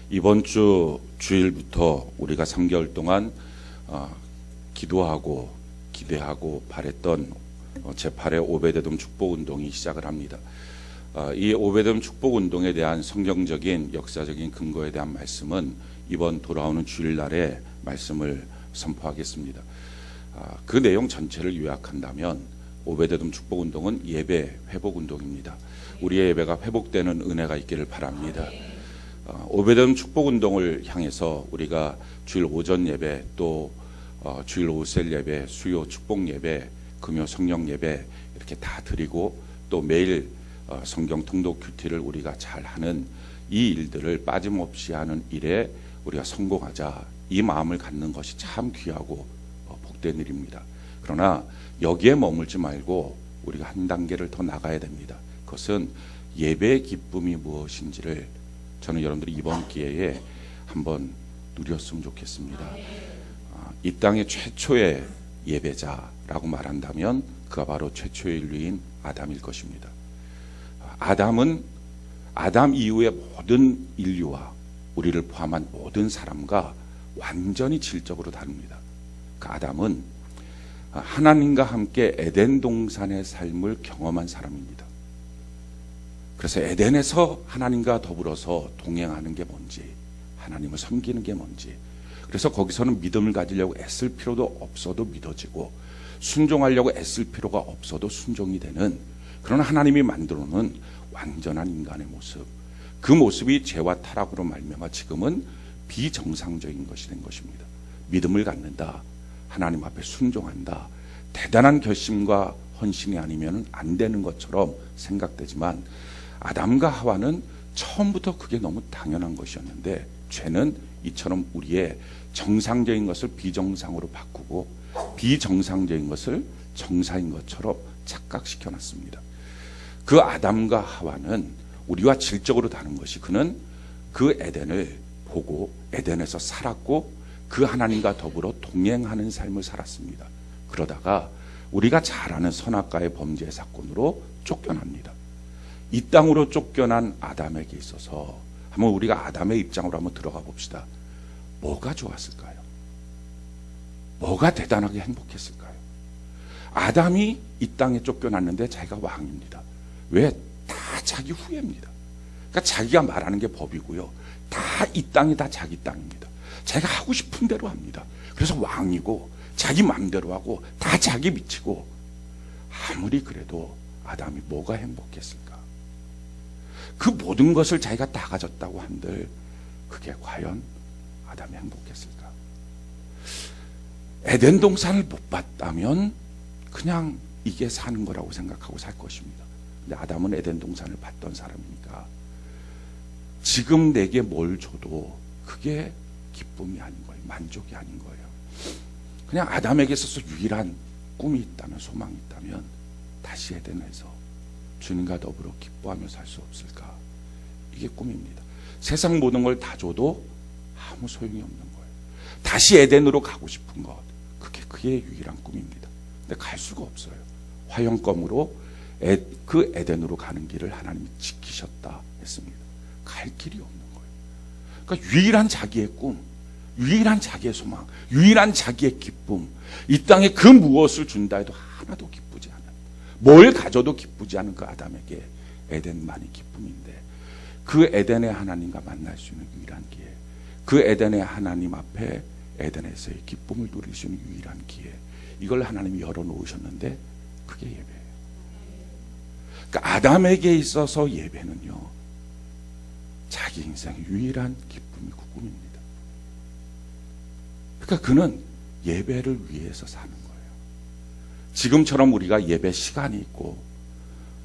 이번 주 주일부터 우리가 3개월 동안 기도하고 기대하고 바랬던 제8회 오베데돔 축복운동이 시작을 합니다. 이 오베데돔 축복운동에 대한 성경적인 역사적인 근거에 대한 말씀은 이번 돌아오는 주일날에 말씀을 선포하겠습니다. 그 내용 전체를 요약한다면 오베데돔 축복운동은 예배 회복운동입니다. 우리의 예배가 회복되는 은혜가 있기를 바랍니다. 오베데돔 축복운동을 향해서 우리가 주일 오전 예배, 또 주일 오후셀 예배, 수요 축복 예배, 금요 성령 예배 이렇게 다 드리고 또 매일 성경 통독 큐티를 우리가 잘 하는 이 일들을 빠짐없이 하는 일에 우리가 성공하자, 이 마음을 갖는 것이 참 귀하고 복된 일입니다. 그러나 여기에 머물지 말고 우리가 한 단계를 더 나가야 됩니다. 그것은 예배의 기쁨이 무엇인지를 저는 여러분들이 이번 기회에 한번 누렸으면 좋겠습니다. 이 땅의 최초의 예배자라고 말한다면 그가 바로 최초의 인류인 아담일 것입니다. 아담 이후의 모든 인류와 우리를 포함한 모든 사람과 완전히 질적으로 다릅니다. 그 아담은 하나님과 함께 에덴 동산의 삶을 경험한 사람입니다. 그래서 에덴에서 하나님과 더불어서 동행하는 게 뭔지, 하나님을 섬기는 게 뭔지, 그래서 거기서는 믿음을 가지려고 애쓸 필요도 없어도 믿어지고 순종하려고 애쓸 필요가 없어도 순종이 되는 그런 하나님이 만들어 놓은 완전한 인간의 모습, 그 모습이 죄와 타락으로 말미암아 지금은 비정상적인 것이 된 것입니다. 믿음을 갖는다, 하나님 앞에 순종한다, 대단한 결심과 헌신이 아니면 안 되는 것처럼 생각되지만 아담과 하와는 처음부터 그게 너무 당연한 것이었는데 죄는 이처럼 우리의 정상적인 것을 비정상으로 바꾸고 비정상적인 것을 정상인 것처럼 착각시켜 놨습니다. 그 아담과 하와는 우리와 질적으로 다른 것이, 그는 그 에덴을 보고 에덴에서 살았고 그 하나님과 더불어 동행하는 삶을 살았습니다. 그러다가 우리가 잘 아는 선악과의 범죄 사건으로 쫓겨납니다. 이 땅으로 쫓겨난 아담에게 있어서 한번 우리가 아담의 입장으로 한번 들어가 봅시다. 뭐가 좋았을까요? 뭐가 대단하게 행복했을까요? 아담이 이 땅에 쫓겨났는데 자기가 왕입니다. 왜? 다 자기 후예입니다. 그러니까 자기가 말하는 게 법이고요. 다 이 땅이 다 자기 땅입니다. 자기가 하고 싶은 대로 합니다. 그래서 왕이고 자기 마음대로 하고 다 자기 미치고, 아무리 그래도 아담이 뭐가 행복했을까? 그 모든 것을 자기가 다 가졌다고 한들 그게 과연 아담이 행복했을까? 에덴 동산을 못 봤다면 그냥 이게 사는 거라고 생각하고 살 것입니다. 근데 아담은 에덴 동산을 봤던 사람이니까 지금 내게 뭘 줘도 그게 기쁨이 아닌 거예요. 만족이 아닌 거예요. 그냥 아담에게 있어서 유일한 꿈이 있다면, 소망이 있다면 다시 에덴에서 주님과 더불어 기뻐하며 살 수 없을까? 이게 꿈입니다. 세상 모든 걸 다 줘도 아무 소용이 없는 거예요. 다시 에덴으로 가고 싶은 것, 그게 그의 유일한 꿈입니다. 근데 갈 수가 없어요. 화영검으로 그 에덴으로 가는 길을 하나님이 지키셨다 했습니다. 갈 길이 없는 거예요. 그러니까 유일한 자기의 꿈, 유일한 자기의 소망, 유일한 자기의 기쁨, 이 땅에 그 무엇을 준다 해도 하나도 기쁘지 않은, 뭘 가져도 기쁘지 않은 그 아담에게 에덴만이 기쁨인데, 그 에덴의 하나님과 만날 수 있는 유일한 기회, 그 에덴의 하나님 앞에 에덴에서의 기쁨을 누릴 수 있는 유일한 기회, 이걸 하나님이 열어놓으셨는데 그게 예배예요. 그러니까 아담에게 있어서 예배는요, 자기 인생의 유일한 기쁨이고 꿈입니다. 그러니까 그는 예배를 위해서 사는 거예요. 지금처럼 우리가 예배 시간이 있고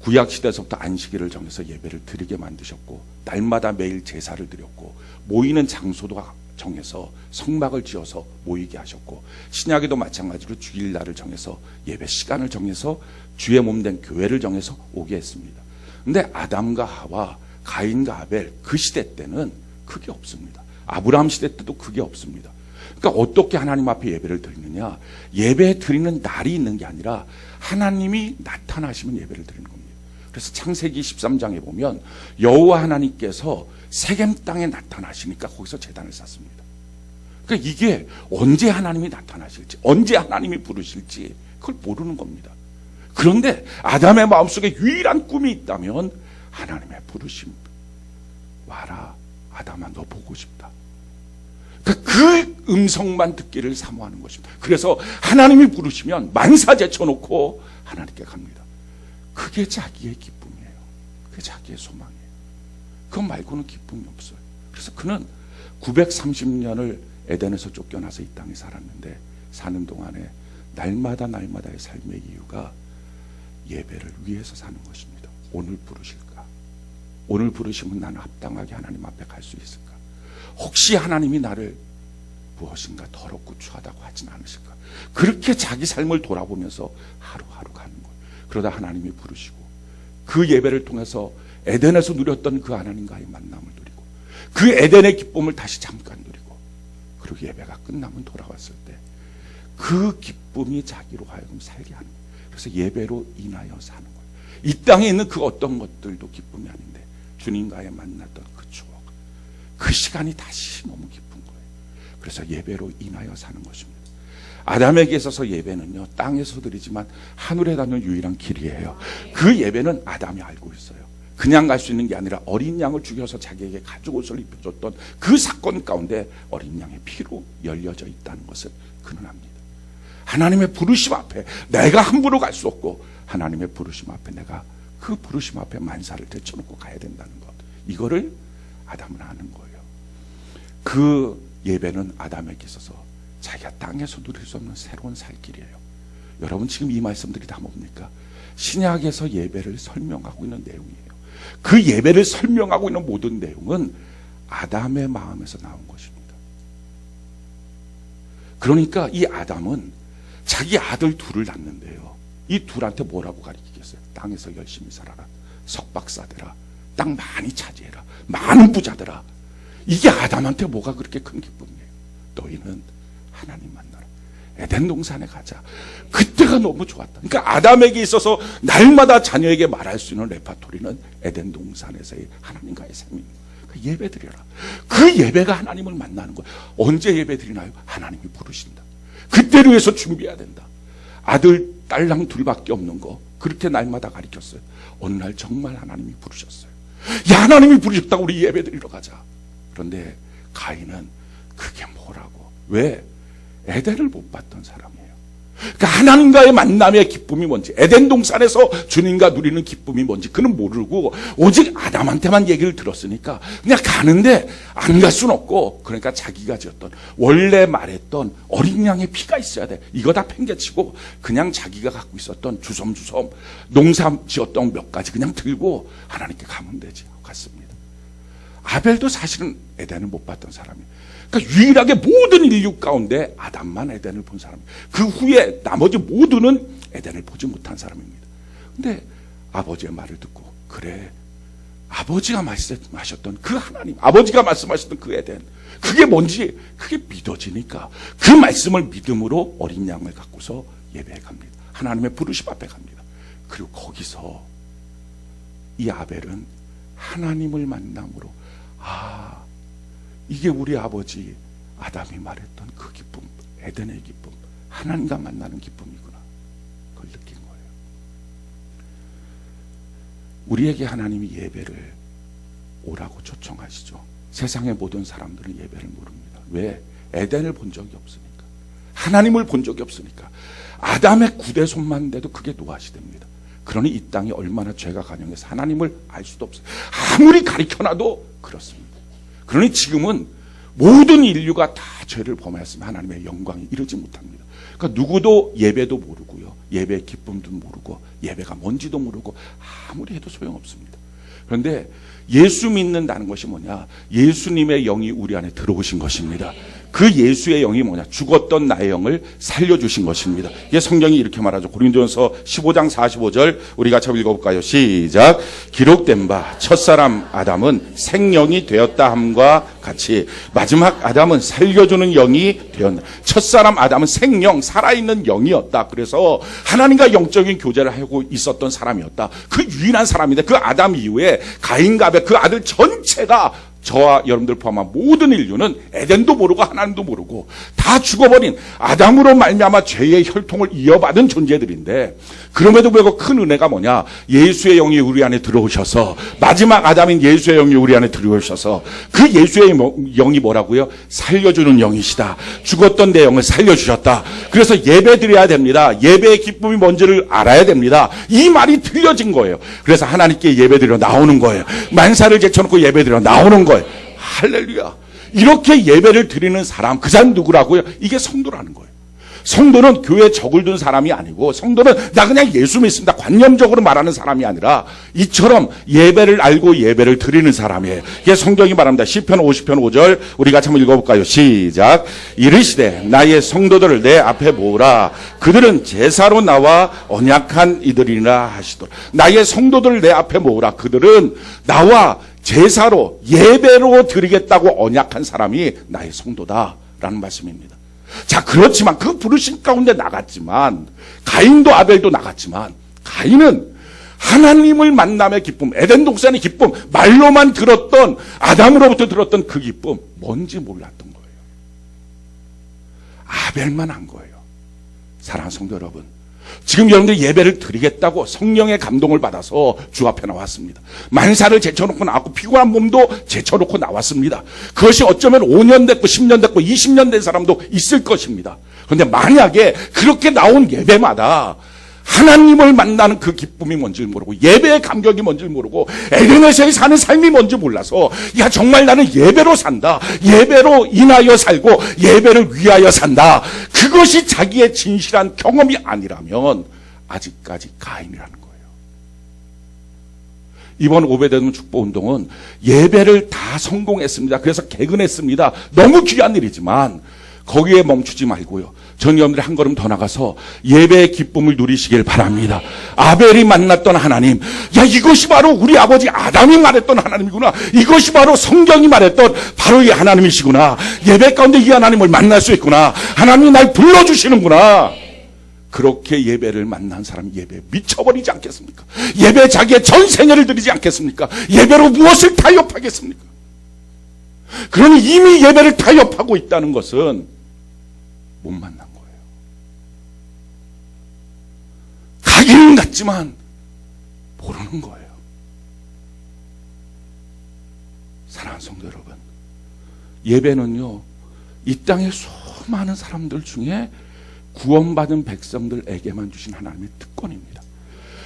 구약시대에서부터 안식일을 정해서 예배를 드리게 만드셨고 날마다 매일 제사를 드렸고 모이는 장소도 정해서 성막을 지어서 모이게 하셨고, 신약에도 마찬가지로 주일날을 정해서 예배 시간을 정해서 주의 몸된 교회를 정해서 오게 했습니다. 근데 아담과 하와, 가인과 아벨, 그 시대 때는 그게 없습니다. 아브라함 시대 때도 그게 없습니다. 그러니까 어떻게 하나님 앞에 예배를 드리느냐? 예배 드리는 날이 있는 게 아니라 하나님이 나타나시면 예배를 드리는 겁니다. 그래서 창세기 13장에 보면 여호와 하나님께서 세겜 땅에 나타나시니까 거기서 제단을 쌓습니다. 그러니까 이게 언제 하나님이 나타나실지, 언제 하나님이 부르실지 그걸 모르는 겁니다. 그런데 아담의 마음속에 유일한 꿈이 있다면 하나님의 부르심, 와라 아담아 너 보고 싶다. 그러니까 그 음성만 듣기를 사모하는 것입니다. 그래서 하나님이 부르시면 만사 제쳐놓고 하나님께 갑니다. 그게 자기의 기쁨이에요. 그게 자기의 소망이에요. 그것 말고는 기쁨이 없어요. 그래서 그는 930년을 에덴에서 쫓겨나서 이 땅에 살았는데, 사는 동안에 날마다의 삶의 이유가 예배를 위해서 사는 것입니다. 오늘 부르실까? 오늘 부르시면 나는 합당하게 하나님 앞에 갈 수 있을까? 혹시 하나님이 나를 무엇인가 더럽고 추하다고 하진 않으실까? 그렇게 자기 삶을 돌아보면서 하루하루 가는 거예요. 그러다 하나님이 부르시고 그 예배를 통해서 에덴에서 누렸던 그 하나님과의 만남을 누리고 그 에덴의 기쁨을 다시 잠깐 누리고, 그리고 예배가 끝나면 돌아왔을 때 그 기쁨이 자기로 하여금 살게 하는 거예요. 그래서 예배로 인하여 사는 거예요. 이 땅에 있는 그 어떤 것들도 기쁨이 아닌데 주님과의 만났던 그 추억, 그 시간이 다시 너무 기쁜 거예요. 그래서 예배로 인하여 사는 것입니다. 아담에게 있어서 예배는요, 땅에서 드리지만 하늘에 닿는 유일한 길이에요. 그 예배는 아담이 알고 있어요. 그냥 갈 수 있는 게 아니라 어린 양을 죽여서 자기에게 가죽옷을 입혀줬던 그 사건 가운데 어린 양의 피로 열려져 있다는 것을 그는 압니다. 하나님의 부르심 앞에 내가 함부로 갈 수 없고, 하나님의 부르심 앞에 내가 그 부르심 앞에 만사를 제쳐놓고 가야 된다는 것, 이거를 아담은 아는 거예요. 그 예배는 아담에게 있어서 자기가 땅에서 누릴 수 없는 새로운 살 길이에요. 여러분, 지금 이 말씀들이 다 뭡니까? 신약에서 예배를 설명하고 있는 내용이에요. 그 예배를 설명하고 있는 모든 내용은 아담의 마음에서 나온 것입니다. 그러니까 이 아담은 자기 아들 둘을 낳는데요, 이 둘한테 뭐라고 가르치겠어요? 땅에서 열심히 살아라, 석박사되라, 땅 많이 차지해라, 많은 부자되라. 이게 아담한테 뭐가 그렇게 큰 기쁨이에요? 너희는 하나님 만나라, 에덴 동산에 가자. 그때가 너무 좋았다. 그러니까 아담에게 있어서 날마다 자녀에게 말할 수 있는 레파토리는 에덴 동산에서의 하나님과의 삶입니다. 그 예배 드려라. 그 예배가 하나님을 만나는 거예요. 언제 예배 드리나요? 하나님이 부르신다. 그때를 위해서 준비해야 된다. 아들, 딸랑 둘밖에 없는 거 그렇게 날마다 가르쳤어요. 어느 날 정말 하나님이 부르셨어요. 야, 하나님이 부르셨다고 우리 예배 드리러 가자. 그런데 가인은 그게 뭐라고? 왜? 에덴을 못 봤던 사람이에요. 그러니까 하나님과의 만남의 기쁨이 뭔지, 에덴 동산에서 주님과 누리는 기쁨이 뭔지 그는 모르고 오직 아담한테만 얘기를 들었으니까 그냥 가는데 안 갈 수는 없고, 그러니까 자기가 지었던, 원래 말했던 어린 양의 피가 있어야 돼, 이거 다 팽개치고 그냥 자기가 갖고 있었던 주섬주섬 농사 지었던 몇 가지 그냥 들고 하나님께 가면 되지. 갔습니다. 아벨도 사실은 에덴을 못 봤던 사람이에요. 그러니까 유일하게 모든 인류 가운데 아담만 에덴을 본 사람이에요. 그 후에 나머지 모두는 에덴을 보지 못한 사람입니다. 근데 아버지의 말을 듣고, 그래, 아버지가 말씀하셨던 그 하나님, 아버지가 말씀하셨던 그 에덴, 그게 뭔지 그게 믿어지니까 그 말씀을 믿음으로 어린 양을 갖고서 예배에 갑니다. 하나님의 부르심 앞에 갑니다. 그리고 거기서 이 아벨은 하나님을 만남으로, 아, 이게 우리 아버지 아담이 말했던 그 기쁨, 에덴의 기쁨, 하나님과 만나는 기쁨이구나, 그걸 느낀 거예요. 우리에게 하나님이 예배를 오라고 초청하시죠. 세상의 모든 사람들은 예배를 모릅니다. 왜? 에덴을 본 적이 없으니까, 하나님을 본 적이 없으니까. 아담의 구대손만 돼도 그게 노하시됩니다. 그러니 이 땅이 얼마나 죄가 간영해서 하나님을 알 수도 없어요. 아무리 가르쳐놔도 그렇습니다. 그러니 지금은 모든 인류가 다 죄를 범하였으면 하나님의 영광이 이르지 못합니다. 그러니까 누구도 예배도 모르고요, 예배의 기쁨도 모르고, 예배가 뭔지도 모르고 아무리 해도 소용없습니다. 그런데 예수 믿는다는 것이 뭐냐? 예수님의 영이 우리 안에 들어오신 것입니다. 그 예수의 영이 뭐냐? 죽었던 나의 영을 살려주신 것입니다. 이게 성경이 이렇게 말하죠. 고린도전서 15장 45절 우리 같이 읽어볼까요? 시작. 기록된 바 첫사람 아담은 생명이 되었다 함과 같이 마지막 아담은 살려주는 영이 되었다. 첫사람 아담은 생명, 살아있는 영이었다. 그래서 하나님과 영적인 교제를 하고 있었던 사람이었다. 그 유일한 사람인데 그 아담 이후에 가인과 아벨, 그 아들 전체가 저와 여러분들 포함한 모든 인류는 에덴도 모르고 하나님도 모르고 다 죽어버린 아담으로 말미암아 죄의 혈통을 이어받은 존재들인데, 그럼에도 불구하고 큰 은혜가 뭐냐? 예수의 영이 우리 안에 들어오셔서, 마지막 아담인 예수의 영이 우리 안에 들어오셔서, 그 예수의 영이 뭐라고요? 살려주는 영이시다. 죽었던 내 영을 살려주셨다. 그래서 예배 드려야 됩니다. 예배의 기쁨이 뭔지를 알아야 됩니다. 이 말이 들려진 거예요. 그래서 하나님께 예배 드려 나오는 거예요. 만사를 제쳐놓고 예배 드려 나오는 거예요. 할렐루야. 이렇게 예배를 드리는 사람, 그 사람 누구라고요? 이게 성도라는 거예요. 성도는 교회에 적을 둔 사람이 아니고, 성도는 나 그냥 예수 믿습니다 관념적으로 말하는 사람이 아니라 이처럼 예배를 알고 예배를 드리는 사람이에요. 이게 성경이 말합니다. 시편 50편 5절 우리 같이 한번 읽어볼까요? 시작. 이르시되 나의 성도들을 내 앞에 모으라. 그들은 제사로 나와 언약한 이들이라 하시도록. 나의 성도들을 내 앞에 모으라. 그들은 나와 제사로 예배로 드리겠다고 언약한 사람이 나의 성도다라는 말씀입니다. 자, 그렇지만 그 부르신 가운데 나갔지만, 가인도 아벨도 나갔지만, 가인은 하나님을 만남의 기쁨, 에덴 동산의 기쁨, 말로만 들었던, 아담으로부터 들었던 그 기쁨, 뭔지 몰랐던 거예요. 아벨만 한 거예요. 사랑하는 성도 여러분, 지금 여러분들이 예배를 드리겠다고 성령의 감동을 받아서 주 앞에 나왔습니다. 만사를 제쳐놓고 나왔고, 피곤한 몸도 제쳐놓고 나왔습니다. 그것이 어쩌면 5년 됐고 10년 됐고 20년 된 사람도 있을 것입니다. 그런데 만약에 그렇게 나온 예배마다 하나님을 만나는 그 기쁨이 뭔지 모르고, 예배의 감격이 뭔지 모르고, 에덴에서 사는 삶이 뭔지 몰라서, 야, 정말 나는 예배로 산다, 예배로 인하여 살고 예배를 위하여 산다, 그것이 자기의 진실한 경험이 아니라면 아직까지 가인이라는 거예요. 이번 오베데돔 축복운동은 예배를 다 성공했습니다. 그래서 개근했습니다. 너무 귀한 일이지만 거기에 멈추지 말고요, 전 여러분들이 한 걸음 더 나가서 예배의 기쁨을 누리시길 바랍니다. 아벨이 만났던 하나님, 야, 이것이 바로 우리 아버지 아담이 말했던 하나님이구나. 이것이 바로 성경이 말했던 바로 이 하나님이시구나. 예배 가운데 이 하나님을 만날 수 있구나. 하나님이 날 불러주시는구나. 그렇게 예배를 만난 사람이 예배에 미쳐버리지 않겠습니까? 예배에 자기의 전 생애를 드리지 않겠습니까? 예배로 무엇을 타협하겠습니까? 그러니 이미 예배를 타협하고 있다는 것은 못 만난 거예요. 가기는 갔지만 모르는 거예요. 사랑하는 성도 여러분, 예배는요, 이 땅의 수많은 사람들 중에 구원받은 백성들에게만 주신 하나님의 특권입니다.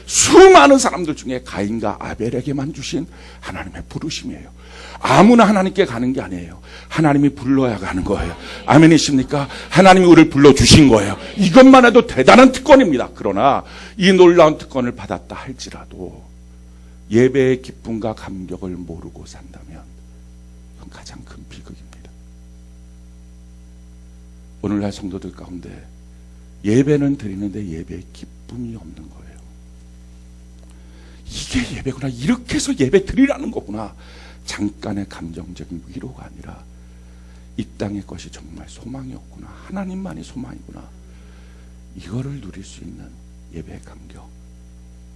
수많은 사람들 중에 가인과 아벨에게만 주신 하나님의 부르심이에요. 아무나 하나님께 가는 게 아니에요. 하나님이 불러야 가는 거예요. 아멘이십니까? 하나님이 우리를 불러주신 거예요. 이것만 해도 대단한 특권입니다. 그러나 이 놀라운 특권을 받았다 할지라도 예배의 기쁨과 감격을 모르고 산다면 그건 가장 큰 비극입니다. 오늘날 성도들 가운데 예배는 드리는데 예배의 기쁨이 없는 거예요. 이게 예배구나, 이렇게 해서 예배 드리라는 거구나. 잠깐의 감정적인 위로가 아니라 이 땅의 것이 정말 소망이 없구나, 하나님만이 소망이구나, 이거를 누릴 수 있는 예배의 감격.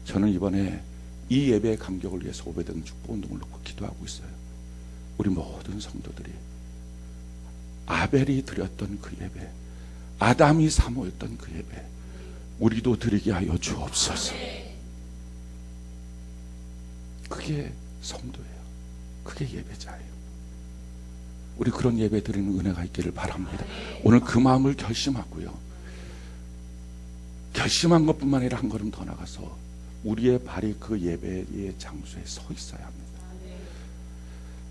저는 이번에 이 예배의 감격을 위해서 오베데돔 축복운동을 놓고 기도하고 있어요. 우리 모든 성도들이 아벨이 드렸던 그 예배, 아담이 사모했던 그 예배, 우리도 드리게 하여 주옵소서. 그게 성도예요. 그게 예배자예요. 우리 그런 예배 드리는 은혜가 있기를 바랍니다. 오늘 그 마음을 결심하고요, 결심한 것뿐만 아니라 한 걸음 더 나가서 우리의 발이 그 예배의 장소에 서 있어야 합니다.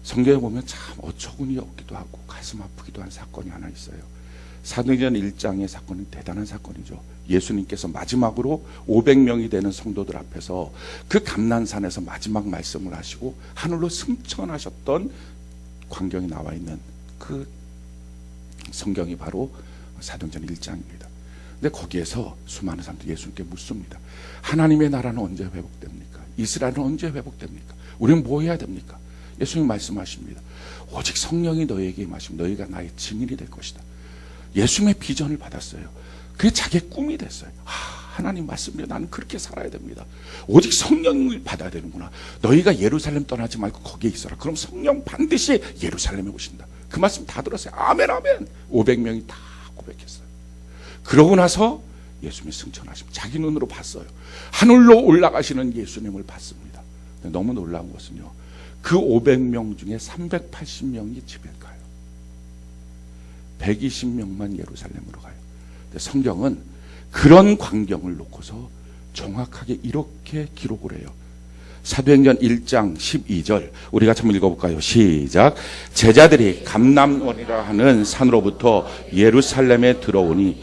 성경에 보면 참 어처구니 없기도 하고 가슴 아프기도 한 사건이 하나 있어요. 사도행전 1장의 사건은 대단한 사건이죠. 예수님께서 마지막으로 500명이 되는 성도들 앞에서 그 감난산에서 마지막 말씀을 하시고 하늘로 승천하셨던 광경이 나와 있는 그 성경이 바로 사도행전 1장입니다. 근데 거기에서 수많은 사람들이 예수님께 묻습니다. 하나님의 나라는 언제 회복됩니까? 이스라엘은 언제 회복됩니까? 우리는 뭐 해야 됩니까? 예수님 말씀하십니다. 오직 성령이 너희에게 임하시면 너희가 나의 증인이 될 것이다. 예수님의 비전을 받았어요. 그게 자기의 꿈이 됐어요. 하나님 말씀대로 나는 그렇게 살아야 됩니다. 오직 성령을 받아야 되는구나. 너희가 예루살렘 떠나지 말고 거기에 있어라. 그럼 성령 반드시 예루살렘에 오신다. 그 말씀 다 들었어요. 아멘 아멘. 500명이 다 고백했어요. 그러고 나서 예수님이 승천하시면 자기 눈으로 봤어요. 하늘로 올라가시는 예수님을 봤습니다. 너무 놀라운 것은요, 그 500명 중에 380명이 집에 가요. 120명만 예루살렘으로 가요. 성경은 그런 광경을 놓고서 정확하게 이렇게 기록을 해요. 사도행전 1장 12절 우리 같이 한번 읽어볼까요? 시작. 제자들이 감람원이라 하는 산으로부터 예루살렘에 들어오니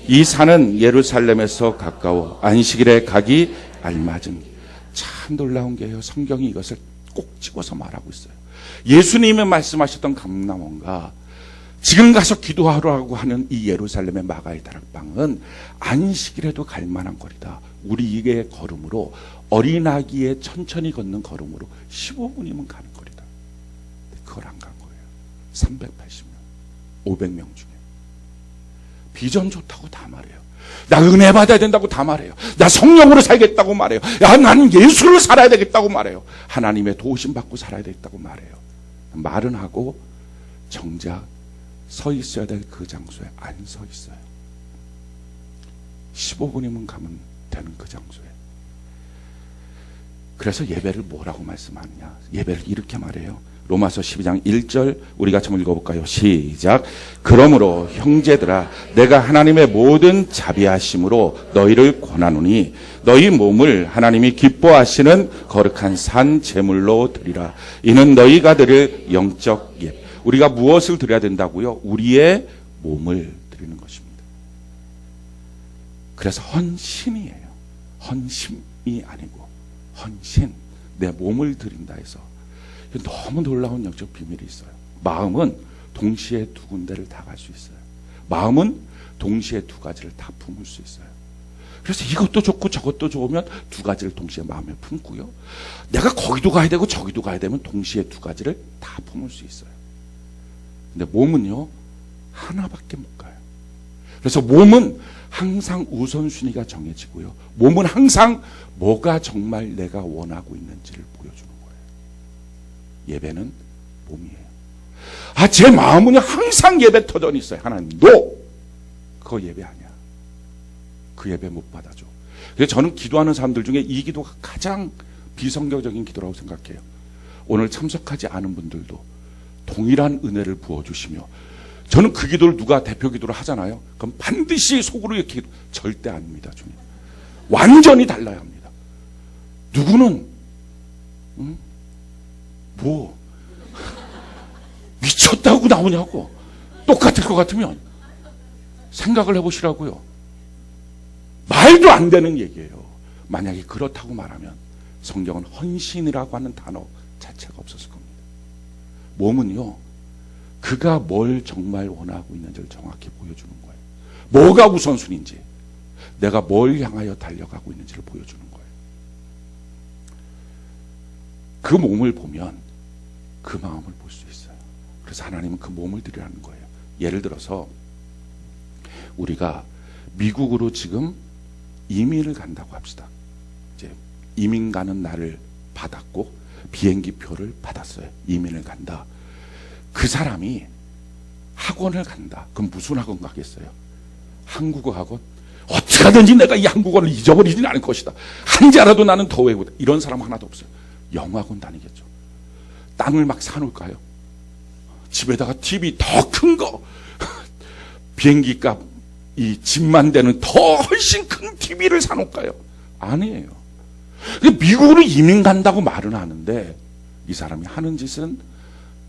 이 산은 예루살렘에서 가까워 안식일에 가기 알맞은. 참 놀라운 게요, 성경이 이것을 꼭 찍어서 말하고 있어요. 예수님이 말씀하셨던 감람원과 지금 가서 기도하라고 하는 이 예루살렘의 마가의 다락방은 안식일에도 갈 만한 거리다. 우리의 걸음으로, 어린아기의 천천히 걷는 걸음으로 15분이면 가는 거리다. 그걸 안 간 거예요. 380명, 500명 중에. 비전 좋다고 다 말해요. 나 은혜 받아야 된다고 다 말해요. 나 성령으로 살겠다고 말해요. 야, 나는 예수를 살아야 되겠다고 말해요. 하나님의 도우심 받고 살아야 되겠다고 말해요. 말은 하고 정작 서 있어야 될 그 장소에 안 서 있어요. 15분이면 가면 되는 그 장소에. 그래서 예배를 뭐라고 말씀하느냐? 예배를 이렇게 말해요. 로마서 12장 1절 우리 같이 한번 읽어볼까요? 시작. 그러므로 형제들아, 내가 하나님의 모든 자비하심으로 너희를 권하노니 너희 몸을 하나님이 기뻐하시는 거룩한 산 제물로 드리라. 이는 너희가 드릴 영적 예배. 우리가 무엇을 드려야 된다고요? 우리의 몸을 드리는 것입니다. 그래서 헌신이에요. 헌심이 아니고 헌신. 내 몸을 드린다 해서 너무 놀라운 영적 비밀이 있어요. 마음은 동시에 두 군데를 다 갈 수 있어요. 마음은 동시에 두 가지를 다 품을 수 있어요. 그래서 이것도 좋고 저것도 좋으면 두 가지를 동시에 마음에 품고요, 내가 거기도 가야 되고 저기도 가야 되면 동시에 두 가지를 다 품을 수 있어요. 근데 몸은요, 하나밖에 못 가요. 그래서 몸은 항상 우선순위가 정해지고요, 몸은 항상 뭐가 정말 내가 원하고 있는지를 보여주는 거예요. 예배는 몸이에요. 아, 제 마음은 항상 예배 터전이 있어요. 하나님, 노! 그거 예배 아니야. 그 예배 못 받아줘. 그래서 저는 기도하는 사람들 중에 이 기도가 가장 비성경적인 기도라고 생각해요. 오늘 참석하지 않은 분들도 동일한 은혜를 부어주시며, 저는 그 기도를 누가 대표 기도를 하잖아요. 그럼 반드시 속으로 이렇게 절대 아닙니다, 주님. 완전히 달라야 합니다. 누구는 뭐 미쳤다고 나오냐고. 똑같을 것 같으면 생각을 해보시라고요. 말도 안 되는 얘기예요. 만약에 그렇다고 말하면 성경은 헌신이라고 하는 단어 자체가 없었을 겁니다. 몸은요, 그가 뭘 정말 원하고 있는지를 정확히 보여주는 거예요. 뭐가 우선순위인지, 내가 뭘 향하여 달려가고 있는지를 보여주는 거예요. 그 몸을 보면 그 마음을 볼 수 있어요. 그래서 하나님은 그 몸을 드리라는 거예요. 예를 들어서 우리가 미국으로 지금 이민을 간다고 합시다. 이제 이민 가는 날을 받았고 비행기 표를 받았어요. 이민을 간다. 그 사람이 학원을 간다. 그럼 무슨 학원 가겠어요? 한국어 학원? 어떻게 하든지 내가 이 한국어를 잊어버리지는 않을 것이다. 한자라도 나는 더 외우다. 이런 사람 하나도 없어요. 영어학원 다니겠죠. 땅을 막 사놓을까요? 집에다가 TV 더 큰 거, 비행기 값, 이 집만 되는 더 훨씬 큰 TV를 사놓을까요? 아니에요. 미국으로 이민 간다고 말은 하는데 이 사람이 하는 짓은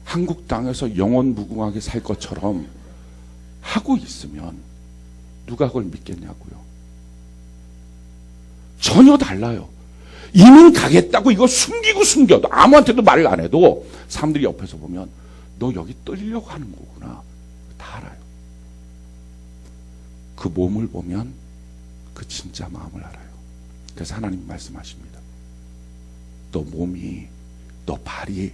한국 땅에서 영원 무궁하게 살 것처럼 하고 있으면 누가 그걸 믿겠냐고요. 전혀 달라요. 이민 가겠다고 이거 숨기고 숨겨도 아무한테도 말을 안 해도 사람들이 옆에서 보면 너 여기 떨려고 하는 거구나. 다 알아요. 그 몸을 보면 그 진짜 마음을 알아요. 그래서 하나님 말씀하십니다. 너 몸이, 너 발이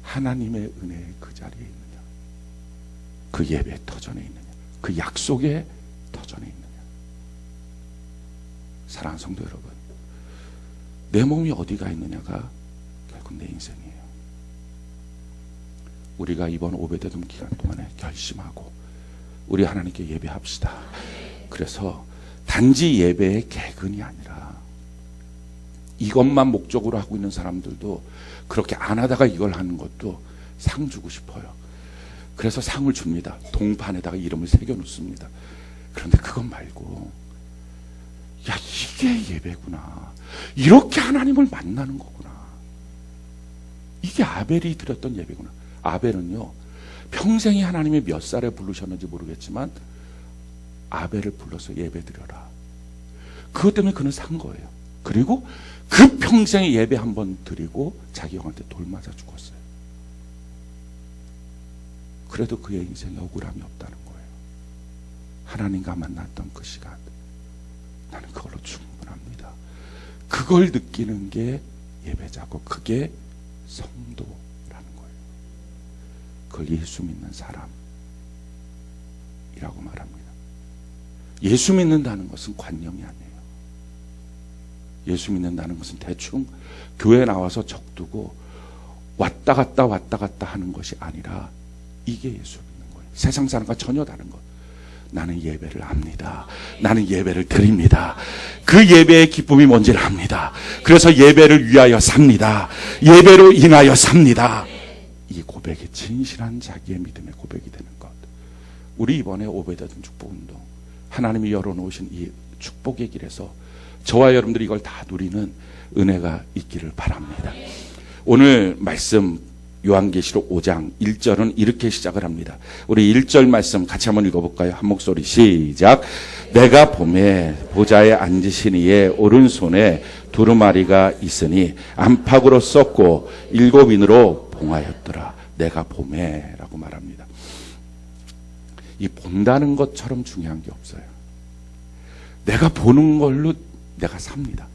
하나님의 은혜의 그 자리에 있느냐, 그 예배 터전에 있느냐, 그 약속의 터전에 있느냐. 사랑하는 성도 여러분, 내 몸이 어디가 있느냐가 결국 내 인생이에요. 우리가 이번 오베데돔 기간 동안에 결심하고 우리 하나님께 예배합시다. 그래서 단지 예배의 개근이 아니라 이것만 목적으로 하고 있는 사람들도 그렇게 안 하다가 이걸 하는 것도 상 주고 싶어요. 그래서 상을 줍니다. 동판에다가 이름을 새겨 놓습니다. 그런데 그것 말고, 야, 이게 예배구나. 이렇게 하나님을 만나는 거구나. 이게 아벨이 드렸던 예배구나. 아벨은요, 평생이 하나님이 몇 살에 부르셨는지 모르겠지만 아벨을 불러서 예배 드려라. 그것 때문에 그는 산 거예요. 그리고 그 평생에 예배 한번 드리고 자기 형한테 돌 맞아 죽었어요. 그래도 그의 인생에 억울함이 없다는 거예요. 하나님과 만났던 그 시간, 나는 그걸로 충분합니다. 그걸 느끼는 게 예배자고 그게 성도라는 거예요. 그걸 예수 믿는 사람이라고 말합니다. 예수 믿는다는 것은 관념이 아니에요. 예수 믿는다는 것은 대충 교회 나와서 적두고 왔다 갔다 하는 것이 아니라 이게 예수 믿는 거예요. 세상 사람과 전혀 다른 것. 나는 예배를 압니다. 나는 예배를 드립니다. 그 예배의 기쁨이 뭔지를 압니다. 그래서 예배를 위하여 삽니다. 예배로 인하여 삽니다. 이 고백이 진실한 자기의 믿음의 고백이 되는 것. 우리 이번에 오베데돔 축복운동, 하나님이 열어놓으신 이 축복의 길에서 저와 여러분들이 이걸 다 누리는 은혜가 있기를 바랍니다. 오늘 말씀 요한계시록 5장 1절은 이렇게 시작을 합니다. 우리 1절 말씀 같이 한번 읽어볼까요? 한 목소리 시작. 내가 봄에 보좌에 앉으신 이의 오른손에 두루마리가 있으니 안팎으로 썼고 7인으로 봉하였더라. 내가 봄에 라고 말합니다. 이 본다는 것처럼 중요한 게 없어요. 내가 보는 걸로 내가 삽니다.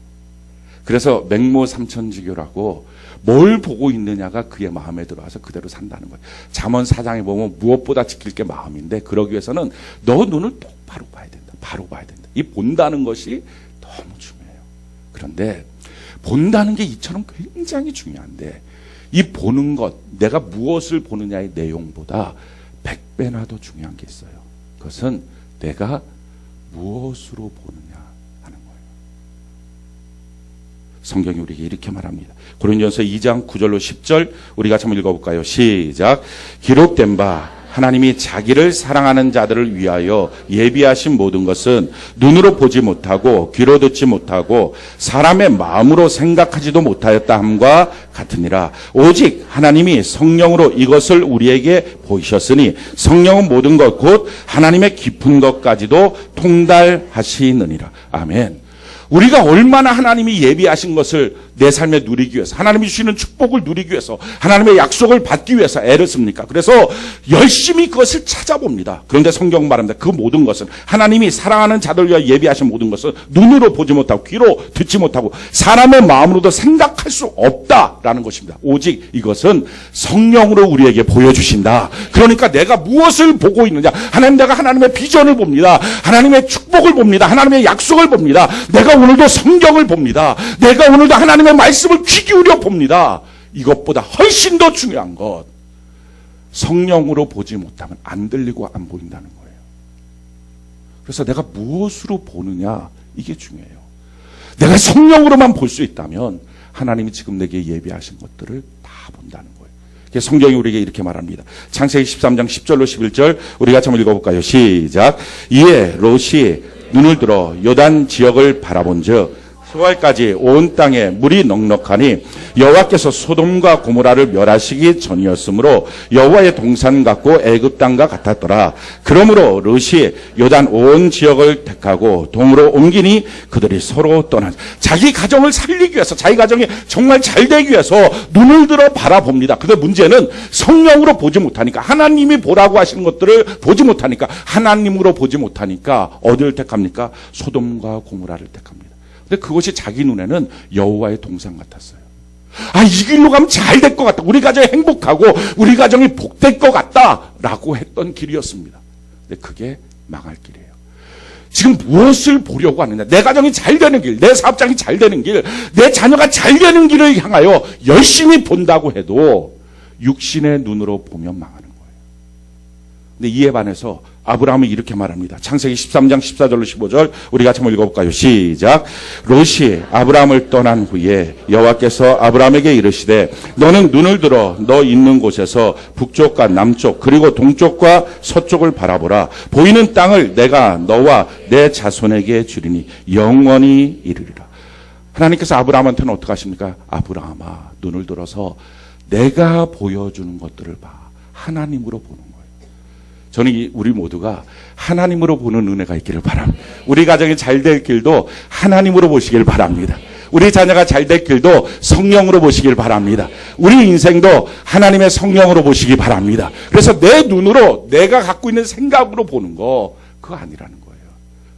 그래서 맹모 삼천지교라고 뭘 보고 있느냐가 그의 마음에 들어와서 그대로 산다는 거예요. 잠언 4장에 보면 무엇보다 지킬 게 마음인데 그러기 위해서는 너 눈을 똑바로 봐야 된다. 바로 봐야 된다. 이 본다는 것이 너무 중요해요. 그런데 본다는 게 이처럼 굉장히 중요한데 이 보는 것, 내가 무엇을 보느냐의 내용보다 100배나 더 중요한 게 있어요. 그것은 내가 무엇으로 보느냐 하는 거예요. 성경이 우리에게 이렇게 말합니다. 고린도전서 2장 9절로 10절 우리 같이 한번 읽어볼까요? 시작. 기록된 바 하나님이 자기를 사랑하는 자들을 위하여 예비하신 모든 것은 눈으로 보지 못하고 귀로 듣지 못하고 사람의 마음으로 생각하지도 못하였다 함과 같으니라. 오직 하나님이 성령으로 이것을 우리에게 보이셨으니 성령은 모든 것 곧 하나님의 깊은 것까지도 통달하시느니라. 아멘. 우리가 얼마나 하나님이 예비하신 것을 내 삶에 누리기 위해서, 하나님이 주시는 축복을 누리기 위해서, 하나님의 약속을 받기 위해서 애를 씁니까? 그래서 열심히 그것을 찾아봅니다. 그런데 성경 말합니다. 그 모든 것은 하나님이 사랑하는 자들 위하여 예비하신 모든 것은 눈으로 보지 못하고 귀로 듣지 못하고 사람의 마음으로도 생각할 수 없다라는 것입니다. 오직 이것은 성령으로 우리에게 보여주신다. 그러니까 내가 무엇을 보고 있느냐? 하나님, 내가 하나님의 비전을 봅니다. 하나님의 축복을 봅니다. 하나님의 약속을 봅니다. 내가 오늘도 성경을 봅니다. 내가 오늘도 하나님의 말씀을 귀 기울여 봅니다. 이것보다 훨씬 더 중요한 것, 성령으로 보지 못하면 안 들리고 안 보인다는 거예요. 그래서 내가 무엇으로 보느냐, 이게 중요해요. 내가 성령으로만 볼 수 있다면 하나님이 지금 내게 예비하신 것들을 다 본다는 거예요. 성경이 우리에게 이렇게 말합니다. 창세기 13장 10절로 11절 우리 같이 한번 읽어볼까요? 시작. 이에 롯이 눈을 들어 요단 지역을 바라본즉 소알까지 온 땅에 물이 넉넉하니 여호와께서 소돔과 고모라를 멸하시기 전이었으므로 여호와의 동산 같고 애굽 땅과 같았더라. 그러므로 롯이 요단 온 지역을 택하고 동으로 옮기니 그들이 서로 떠나 자기 가정을 살리기 위해서, 자기 가정이 정말 잘 되기 위해서 눈을 들어 바라봅니다. 근데 문제는 성령으로 보지 못하니까, 하나님이 보라고 하시는 것들을 보지 못하니까, 하나님으로 보지 못하니까 어디를 택합니까? 소돔과 고모라를 택합니다. 근데 그것이 자기 눈에는 여호와의 동산 같았어요. 아, 이 길로 가면 잘 될 것 같다. 우리 가정이 행복하고 우리 가정이 복될 것 같다라고 했던 길이었습니다. 근데 그게 망할 길이에요. 지금 무엇을 보려고 하느냐? 내 가정이 잘 되는 길, 내 사업장이 잘 되는 길, 내 자녀가 잘 되는 길을 향하여 열심히 본다고 해도 육신의 눈으로 보면 망하는 거예요. 근데 이에 반해서 아브라함은 이렇게 말합니다. 창세기 13장 14절로 15절 우리 같이 한번 읽어볼까요? 시작. 롯이 아브라함을 떠난 후에 여호와께서 아브라함에게 이르시되 너는 눈을 들어 너 있는 곳에서 북쪽과 남쪽 그리고 동쪽과 서쪽을 바라보라. 보이는 땅을 내가 너와 내 자손에게 주리니 영원히 이르리라. 하나님께서 아브라함한테는 어떻게 하십니까? 아브라함아, 눈을 들어서 내가 보여주는 것들을 봐. 하나님으로 보는 거예요. 저는 우리 모두가 하나님으로 보는 은혜가 있기를 바랍니다. 우리 가정이 잘 될 길도 하나님으로 보시길 바랍니다. 우리 자녀가 잘 될 길도 성령으로 보시길 바랍니다. 우리 인생도 하나님의 성령으로 보시기 바랍니다. 그래서 내 눈으로 내가 갖고 있는 생각으로 보는 거 그거 아니라는 거예요.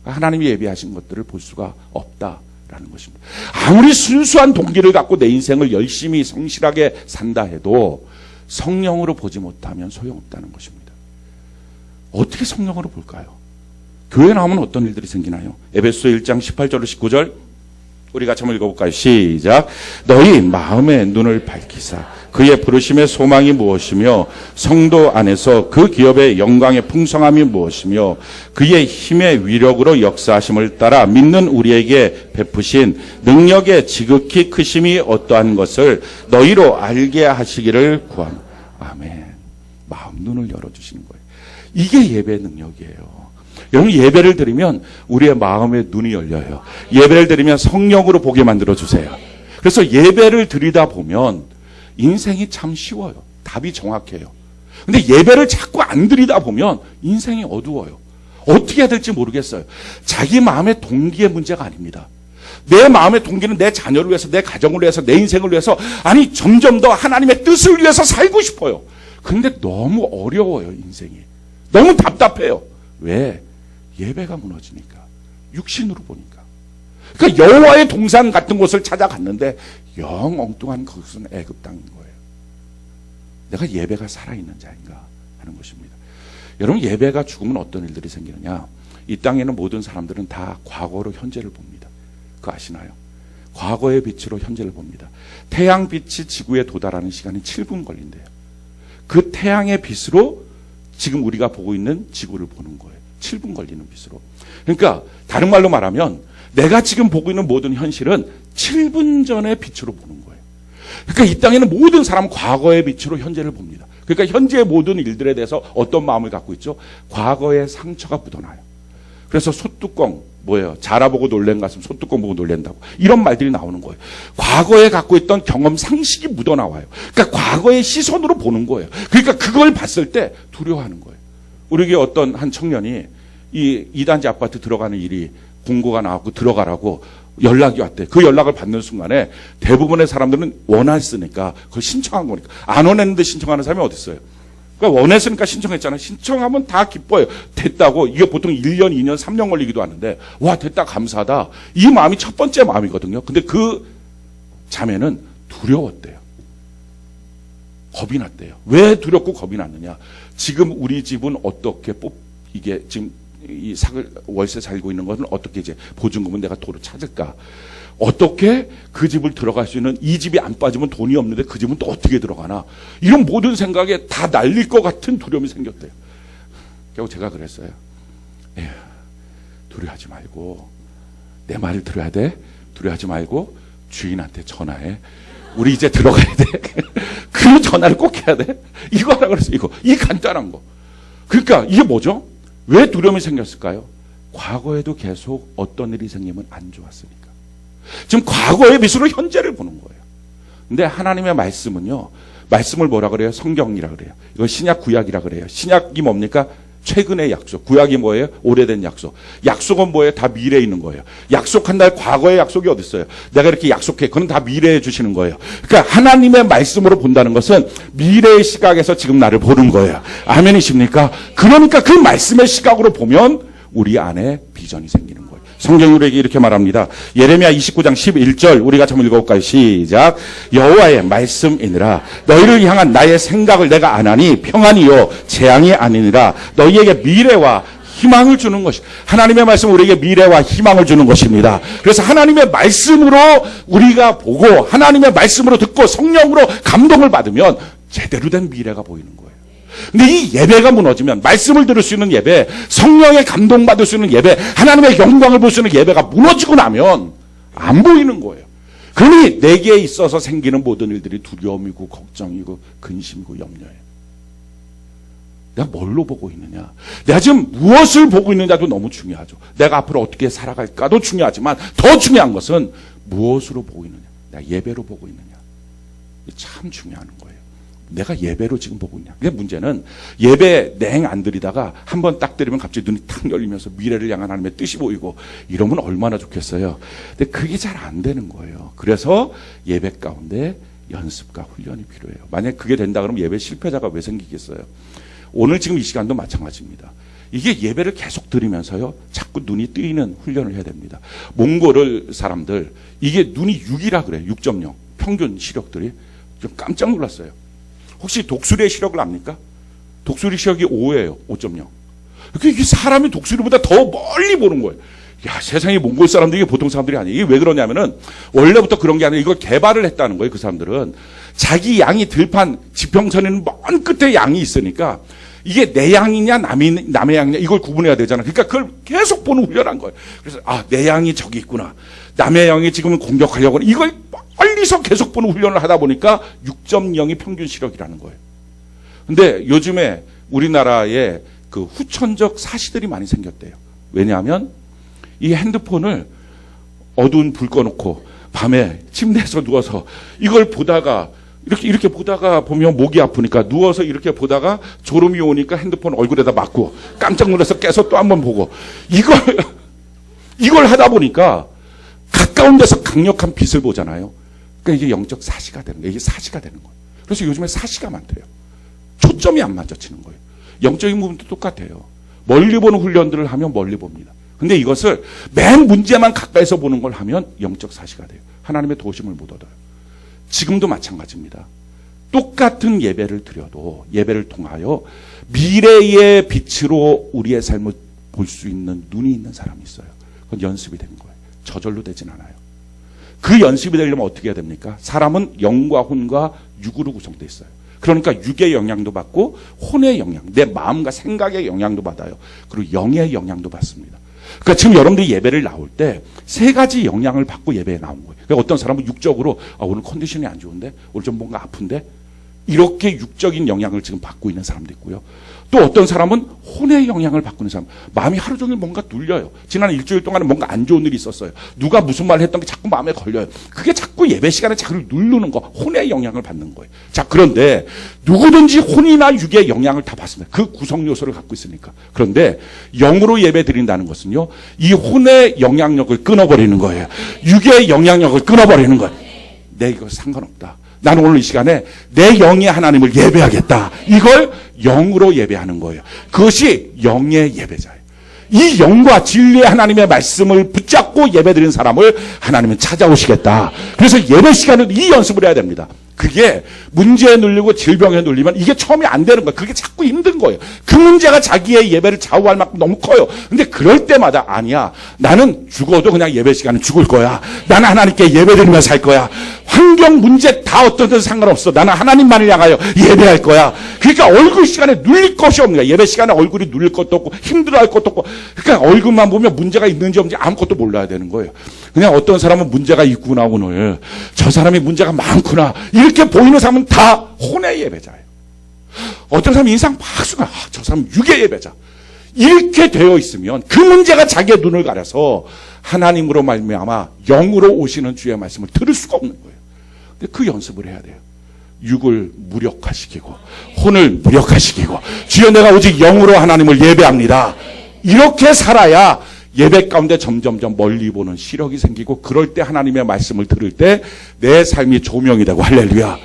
하나님이 예비하신 것들을 볼 수가 없다라는 것입니다. 아무리 순수한 동기를 갖고 내 인생을 열심히 성실하게 산다 해도 성령으로 보지 못하면 소용없다는 것입니다. 어떻게 성령으로 볼까요? 교회 나오면 어떤 일들이 생기나요? 에베소 1장 18절로 19절 우리 같이 한번 읽어볼까요? 시작. 너희 마음의 눈을 밝히사 그의 부르심의 소망이 무엇이며 성도 안에서 그 기업의 영광의 풍성함이 무엇이며 그의 힘의 위력으로 역사하심을 따라 믿는 우리에게 베푸신 능력의 지극히 크심이 어떠한 것을 너희로 알게 하시기를 구합니다. 아멘. 마음 눈을 열어주시는 거예요. 이게 예배의 능력이에요. 여러분, 예배를 드리면 우리의 마음의 눈이 열려요. 예배를 드리면 성령으로 보게 만들어주세요. 그래서 예배를 드리다 보면 인생이 참 쉬워요. 답이 정확해요. 근데 예배를 자꾸 안 드리다 보면 인생이 어두워요. 어떻게 해야 될지 모르겠어요. 자기 마음의 동기의 문제가 아닙니다. 내 마음의 동기는 내 자녀를 위해서, 내 가정을 위해서, 내 인생을 위해서, 아니 점점 더 하나님의 뜻을 위해서 살고 싶어요. 근데 너무 어려워요, 인생이. 너무 답답해요. 왜? 예배가 무너지니까. 육신으로 보니까. 그러니까 여호와의 동산 같은 곳을 찾아갔는데 영 엉뚱한 그것은 애굽 땅인 거예요. 내가 예배가 살아있는 자인가 하는 것입니다. 여러분, 예배가 죽으면 어떤 일들이 생기느냐? 이 땅에는 모든 사람들은 다 과거로 현재를 봅니다. 그거 아시나요? 과거의 빛으로 현재를 봅니다. 태양빛이 지구에 도달하는 시간이 7분 걸린대요. 그 태양의 빛으로 지금 우리가 보고 있는 지구를 보는 거예요. 7분 걸리는 빛으로. 그러니까 다른 말로 말하면 내가 지금 보고 있는 모든 현실은 7분 전의 빛으로 보는 거예요. 그러니까 이 땅에는 모든 사람은 과거의 빛으로 현재를 봅니다. 그러니까 현재의 모든 일들에 대해서 어떤 마음을 갖고 있죠? 과거의 상처가 묻어나요. 그래서 소뚜껑 뭐예요? 자라보고 놀란 가슴 소뚜껑 보고 놀란다고. 이런 말들이 나오는 거예요. 과거에 갖고 있던 경험 상식이 묻어나와요. 그러니까 과거의 시선으로 보는 거예요. 그러니까 그걸 봤을 때 두려워하는 거예요. 우리에게 어떤 한 청년이 이 2단지 아파트 들어가는 일이 공고가 나왔고 들어가라고 연락이 왔대. 그 연락을 받는 순간에 대부분의 사람들은 원했으니까 그걸 신청한 거니까. 안 원했는데 신청하는 사람이 어디 있어요? 그러니까 원했으니까 신청했잖아요. 신청하면 다 기뻐요. 됐다고. 이게 보통 1년, 2년, 3년 걸리기도 하는데 와 됐다 감사하다. 이 마음이 첫 번째 마음이거든요. 근데 그 자매는 두려웠대요. 겁이 났대요. 왜 두렵고 겁이 났느냐? 지금 우리 집은 어떻게 이게 지금 이 월세 살고 있는 것은 어떻게 이제 보증금은 내가 도로 찾을까? 어떻게 그 집을 들어갈 수 있는, 이 집이 안 빠지면 돈이 없는데 그 집은 또 어떻게 들어가나? 이런 모든 생각에 다 날릴 것 같은 두려움이 생겼대요. 결국 제가 그랬어요. 에휴, 두려워하지 말고 내 말을 들어야 돼. 두려워하지 말고 주인한테 전화해. 우리 이제 들어가야 돼. 그 전화를 꼭 해야 돼. 이거 하라 그랬어요. 이 간단한 거. 그러니까 이게 뭐죠? 왜 두려움이 생겼을까요? 과거에도 계속 어떤 일이 생기면 안 좋았으니까. 지금 과거의 빛으로 현재를 보는 거예요. 근데 하나님의 말씀은요, 말씀을 뭐라 그래요? 성경이라 그래요. 이거 신약 구약이라 그래요. 신약이 뭡니까? 최근의 약속. 구약이 뭐예요? 오래된 약속. 약속은 뭐예요? 다 미래에 있는 거예요. 약속한 날 과거의 약속이 어디 있어요? 내가 이렇게 약속해. 그건 다 미래에 주시는 거예요. 그러니까 하나님의 말씀으로 본다는 것은 미래의 시각에서 지금 나를 보는 거예요. 아멘이십니까? 그러니까 그 말씀의 시각으로 보면 우리 안에 비전이 생기는 거예요. 성경이 우리에게 이렇게 말합니다. 예레미야 29장 11절 우리가 한번 읽어볼까요? 시작. 여호와의 말씀이니라. 너희를 향한 나의 생각을 내가 아나니 평안이요 재앙이 아니니라. 너희에게 미래와 희망을 주는 것이, 하나님의 말씀은 우리에게 미래와 희망을 주는 것입니다. 그래서 하나님의 말씀으로 우리가 보고 하나님의 말씀으로 듣고 성령으로 감동을 받으면 제대로 된 미래가 보이는 거예요. 근데 이 예배가 무너지면, 말씀을 들을 수 있는 예배, 성령의 감동받을 수 있는 예배, 하나님의 영광을 볼 수 있는 예배가 무너지고 나면 안 보이는 거예요. 그러니 내게 있어서 생기는 모든 일들이 두려움이고 걱정이고 근심이고 염려예요. 내가 뭘로 보고 있느냐, 내가 지금 무엇을 보고 있느냐도 너무 중요하죠. 내가 앞으로 어떻게 살아갈까도 중요하지만 더 중요한 것은 무엇으로 보고 있느냐, 내가 예배로 보고 있느냐. 참 중요한 거예요. 내가 예배로 지금 보고 있냐. 그게 문제는 예배 냉 안 드리다가 한번 딱 드리면 갑자기 눈이 탁 열리면서 미래를 향한 하나님의 뜻이 보이고 이러면 얼마나 좋겠어요. 근데 그게 잘 안 되는 거예요. 그래서 예배 가운데 연습과 훈련이 필요해요. 만약에 그게 된다 그러면 예배 실패자가 왜 생기겠어요? 오늘 지금 이 시간도 마찬가지입니다. 이게 예배를 계속 드리면서요, 자꾸 눈이 뜨이는 훈련을 해야 됩니다. 몽골 사람들, 이게 눈이 6이라 그래요. 6.0. 평균 시력들이. 좀 깜짝 놀랐어요. 혹시 독수리의 시력을 압니까? 독수리 시력이 5예요. 5.0. 이게 사람이 독수리보다 더 멀리 보는 거예요. 야, 세상에 몽골 사람들이 보통 사람들이 아니에요. 이게 왜 그러냐면은 원래부터 그런 게 아니라 이걸 개발을 했다는 거예요. 그 사람들은 자기 양이 들판 지평선에는 먼 끝에 양이 있으니까 이게 내 양이냐 남의 양이냐 이걸 구분해야 되잖아. 그러니까 그걸 계속 보는 훈련한 거예요. 그래서 내 양이 저기 있구나. 남의 양이 지금은 공격하려고 하는, 이걸 멀리서 계속 보는 훈련을 하다 보니까 6.0이 평균 시력이라는 거예요. 근데 요즘에 우리나라에 그 후천적 사시들이 많이 생겼대요. 왜냐하면 이 핸드폰을 어두운 불 꺼놓고 밤에 침대에서 누워서 이걸 보다가 이렇게 보다가 보면 목이 아프니까 누워서 이렇게 보다가 졸음이 오니까 핸드폰 얼굴에다 맞고 깜짝 놀라서 깨서 또 한번 보고 이걸 하다 보니까 가까운 데서 강력한 빛을 보잖아요. 그러니까 이게 영적 사시가 되는 거예요. 이게 사시가 되는 거예요. 그래서 요즘에 사시가 많대요. 초점이 안 맞아지는 거예요. 영적인 부분도 똑같아요. 멀리 보는 훈련들을 하면 멀리 봅니다. 근데 이것을 맨 문제만 가까이서 보는 걸 하면 영적 사시가 돼요. 하나님의 도심을 못 얻어요. 지금도 마찬가지입니다. 똑같은 예배를 드려도 예배를 통하여 미래의 빛으로 우리의 삶을 볼 수 있는 눈이 있는 사람이 있어요. 그건 연습이 되는 거예요. 저절로 되진 않아요. 그 연습이 되려면 어떻게 해야 됩니까? 사람은 영과 혼과 육으로 구성되어 있어요. 그러니까 육의 영향도 받고 혼의 영향, 내 마음과 생각의 영향도 받아요. 그리고 영의 영향도 받습니다. 그러니까 지금 여러분들이 예배를 나올 때 세 가지 영향을 받고 예배에 나온 거예요. 그러니까 어떤 사람은 육적으로 오늘 컨디션이 안 좋은데, 오늘 좀 뭔가 아픈데, 이렇게 육적인 영향을 지금 받고 있는 사람도 있고요. 또 어떤 사람은 혼의 영향을 받고 있는 사람, 마음이 하루 종일 뭔가 눌려요. 지난 일주일 동안에 뭔가 안 좋은 일이 있었어요. 누가 무슨 말을 했던 게 자꾸 마음에 걸려요. 그게 자꾸 예배 시간에 자꾸 누르는 거, 혼의 영향을 받는 거예요. 자, 그런데 누구든지 혼이나 육의 영향을 다 받습니다. 그 구성 요소를 갖고 있으니까. 그런데 영으로 예배 드린다는 것은요, 이 혼의 영향력을 끊어버리는 거예요. 육의 영향력을 끊어버리는 거예요. 내 이거 상관없다. 나는 오늘 이 시간에 내 영의 하나님을 예배하겠다. 이걸 영으로 예배하는 거예요. 그것이 영의 예배자예요. 이 영과 진리의 하나님의 말씀을 붙잡고 예배드리는 사람을 하나님은 찾아오시겠다. 그래서 예배 시간은 이 연습을 해야 됩니다. 그게 문제에 눌리고 질병에 눌리면 이게 처음에 안 되는 거예요. 그게 자꾸 힘든 거예요. 그 문제가 자기의 예배를 좌우할 만큼 너무 커요. 근데 그럴 때마다 아니야. 나는 죽어도 그냥 예배 시간은 죽을 거야. 나는 하나님께 예배드리며 살 거야. 환경 문제 다 어떤 데도 상관없어. 나는 하나님만을 향하여 예배할 거야. 그러니까 얼굴 시간에 눌릴 것이 없는 거야. 예배 시간에 얼굴이 눌릴 것도 없고 힘들어할 것도 없고. 그러니까 얼굴만 보면 문제가 있는지 없는지 아무것도 몰라야 되는 거예요. 그냥 어떤 사람은 문제가 있구나 오늘. 저 사람이 문제가 많구나. 이렇게 보이는 사람은 다 혼의 예배자예요. 어떤 사람은 인상 박수가 저 사람은 육의 예배자. 이렇게 되어 있으면 그 문제가 자기의 눈을 가려서 하나님으로 말미암아 영으로 오시는 주의 말씀을 들을 수가 없는 거예요. 근데 그 연습을 해야 돼요. 육을 무력화시키고 혼을 무력화시키고 주여 내가 오직 영으로 하나님을 예배합니다. 이렇게 살아야 예배 가운데 점점점 멀리 보는 시력이 생기고, 그럴 때 하나님의 말씀을 들을 때 내 삶이 조명이 되고, 할렐루야.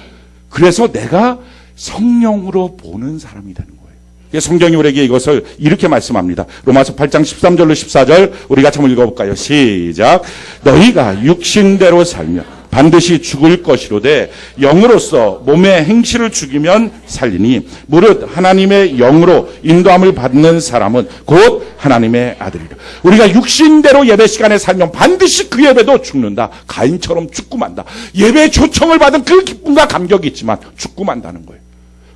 그래서 내가 성령으로 보는 사람이 되는 거예요. 성경이 우리에게 이것을 이렇게 말씀합니다. 로마서 8장 13절로 14절 우리 같이 한번 읽어볼까요? 시작. 너희가 육신대로 살며 반드시 죽을 것이로되 영으로서 몸의 행실을 죽이면 살리니 무릇 하나님의 영으로 인도함을 받는 사람은 곧 하나님의 아들이라. 우리가 육신대로 예배 시간에 살면 반드시 그 예배도 죽는다. 가인처럼 죽고 만다. 예배의 초청을 받은 그 기쁨과 감격이 있지만 죽고 만다는 거예요.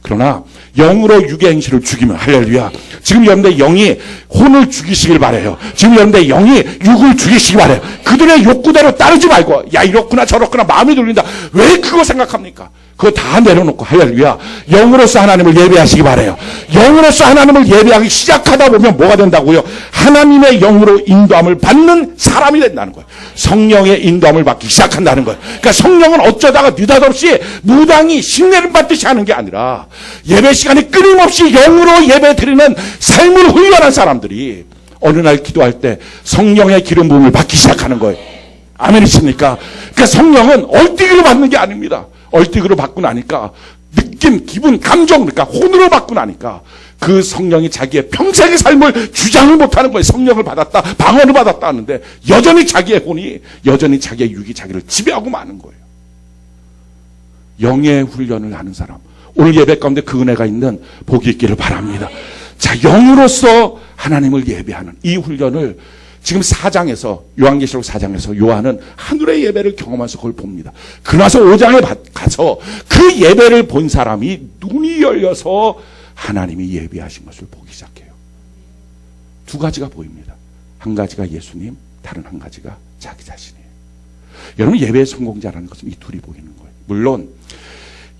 그러나 영으로 육의 행실을 죽이면 할렐루야. 지금 여러분들 영이 혼을 죽이시길 바래요. 지금 여러분들 영이 육을 죽이시길 바래요. 그들의 욕구대로 따르지 말고 야 이렇구나 저렇구나 마음이 돌린다. 왜 그거 생각합니까? 그거 다 내려놓고 할렐루야. 영으로서 하나님을 예배하시기 바래요. 영으로서 하나님을 예배하기 시작하다 보면 뭐가 된다고요? 하나님의 영으로 인도함을 받는 사람이 된다는 거예요. 성령의 인도함을 받기 시작한다는 거예요. 그러니까 성령은 어쩌다가 느닷없이 무당이 신뢰를 받듯이 하는 게 아니라 예배 시간에 끊임없이 영으로 예배 드리는 삶을 훈련한 사람들이 어느 날 기도할 때 성령의 기름 부음을 받기 시작하는 거예요. 아멘이십니까? 그러니까 성령은 얼뛰기로 받는 게 아닙니다. 얼뛰기로 받고 나니까 느낌, 기분, 감정, 그러니까 혼으로 받고 나니까 그 성령이 자기의 평생의 삶을 주장을 못하는 거예요. 성령을 받았다, 방언을 받았다 하는데 여전히 자기의 혼이, 여전히 자기의 육이 자기를 지배하고 마는 거예요. 영의 훈련을 하는 사람, 오늘 예배 가운데 그 은혜가 있는 복이 있기를 바랍니다. 자, 영으로서 하나님을 예배하는 이 훈련을 지금 4장에서 요한계시록 4장에서 요한은 하늘의 예배를 경험해서 그걸 봅니다. 그러나서 5장에 가서 그 예배를 본 사람이 눈이 열려서 하나님이 예배하신 것을 보기 시작해요. 두 가지가 보입니다. 한 가지가 예수님, 다른 한 가지가 자기 자신이에요. 여러분 예배의 성공자라는 것은 이 둘이 보이는 거예요. 물론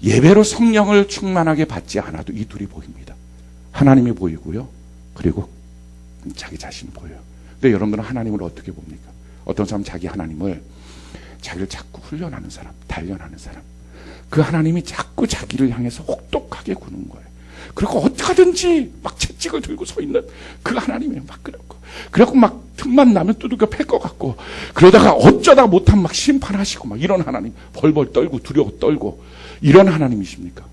예배로 성령을 충만하게 받지 않아도 이 둘이 보입니다. 하나님이 보이고요. 그리고 자기 자신이 보여요. 근데 여러분들은 하나님을 어떻게 봅니까? 어떤 사람은 자기 하나님을 자기를 자꾸 훈련하는 사람, 단련하는 사람. 그 하나님이 자꾸 자기를 향해서 혹독하게 구는 거예요. 그리고 어떻게든지 막 채찍을 들고 서 있는 그 하나님이 막 그래갖고 막 틈만 나면 두들겨 팰 것 같고 그러다가 어쩌다 못하면 막 심판하시고 막 이런 하나님 벌벌 떨고 두려워 떨고 이런 하나님이십니까?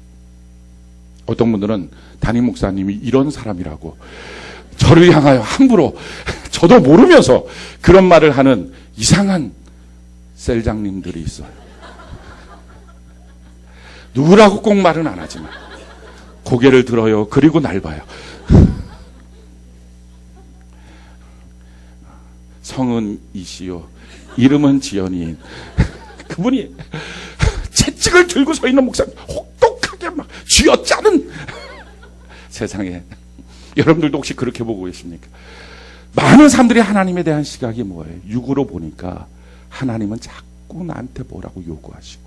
어떤 분들은 담임 목사님이 이런 사람이라고 저를 향하여 함부로 저도 모르면서 그런 말을 하는 이상한 셀장님들이 있어요. 누구라고 꼭 말은 안 하지만 고개를 들어요. 그리고 날 봐요. 성은 이시요 이름은 지연이인 그분이 채찍을 들고 서 있는 목사님 혹독하게 막 쥐어짜는 세상에 여러분들도 혹시 그렇게 보고 계십니까? 많은 사람들이 하나님에 대한 시각이 뭐예요? 육으로 보니까 하나님은 자꾸 나한테 뭐라고 요구하시고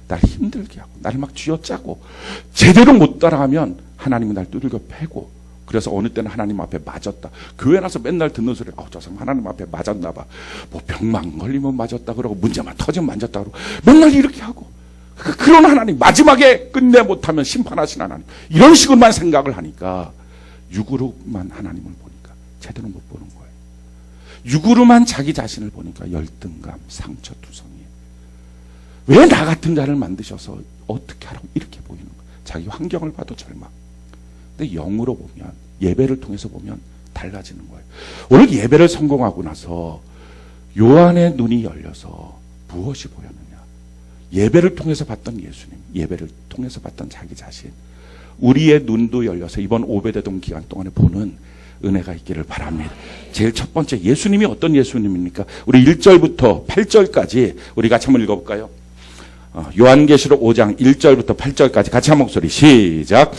날 힘들게 하고 나를 막 쥐어짜고 제대로 못 따라가면 하나님은 날 두들겨 패고 그래서 어느 때는 하나님 앞에 맞았다. 교회 나서 맨날 듣는 소리 저 사람 하나님 앞에 맞았나 봐. 뭐 병만 걸리면 맞았다 그러고 문제만 터지면 맞았다 그러고 맨날 이렇게 하고 그런 하나님 마지막에 끝내 못하면 심판하신 하나님 이런 식으로만 생각을 하니까 육으로만 하나님을 보니까 제대로 못 보는 거예요. 육으로만 자기 자신을 보니까 열등감, 상처, 투성이. 왜 나 같은 자를 만드셔서 어떻게 하라고 이렇게 보이는 거예요. 자기 환경을 봐도 절망. 근데 영으로 보면 예배를 통해서 보면 달라지는 거예요. 오늘 예배를 성공하고 나서 요한의 눈이 열려서 무엇이 보였느냐. 예배를 통해서 봤던 예수님, 예배를 통해서 봤던 자기 자신. 우리의 눈도 열려서 이번 오베데돔 기간 동안에 보는 은혜가 있기를 바랍니다. 제일 첫 번째 예수님이 어떤 예수님입니까? 우리 1절부터 8절까지 우리 같이 한번 읽어볼까요? 요한계시록 5장 1절부터 8절까지 같이 한 목소리 시작.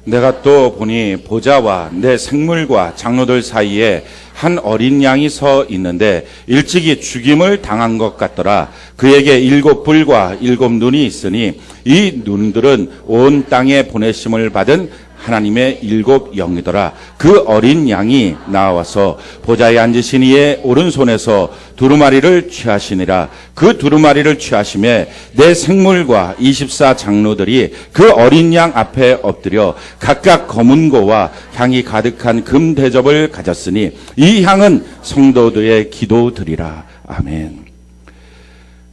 내가 또 보니 보좌와 내 생물과 장로들 사이에 한 어린 양이 서 있는데 일찍이 죽임을 당한 것 같더라. 그에게 7 뿔과 7 눈이 있으니 이 눈들은 온 땅에 보내심을 받은 하나님의 7 영이더라. 그 어린 양이 나와서 보좌에 앉으신 이의 오른손에서 두루마리를 취하시니라. 그 두루마리를 취하심에 내 생물과 24 장로들이 그 어린 양 앞에 엎드려 각각 검은 고와 향이 가득한 금 대접을 가졌으니 이 향은 성도들의 기도드리라. 아멘.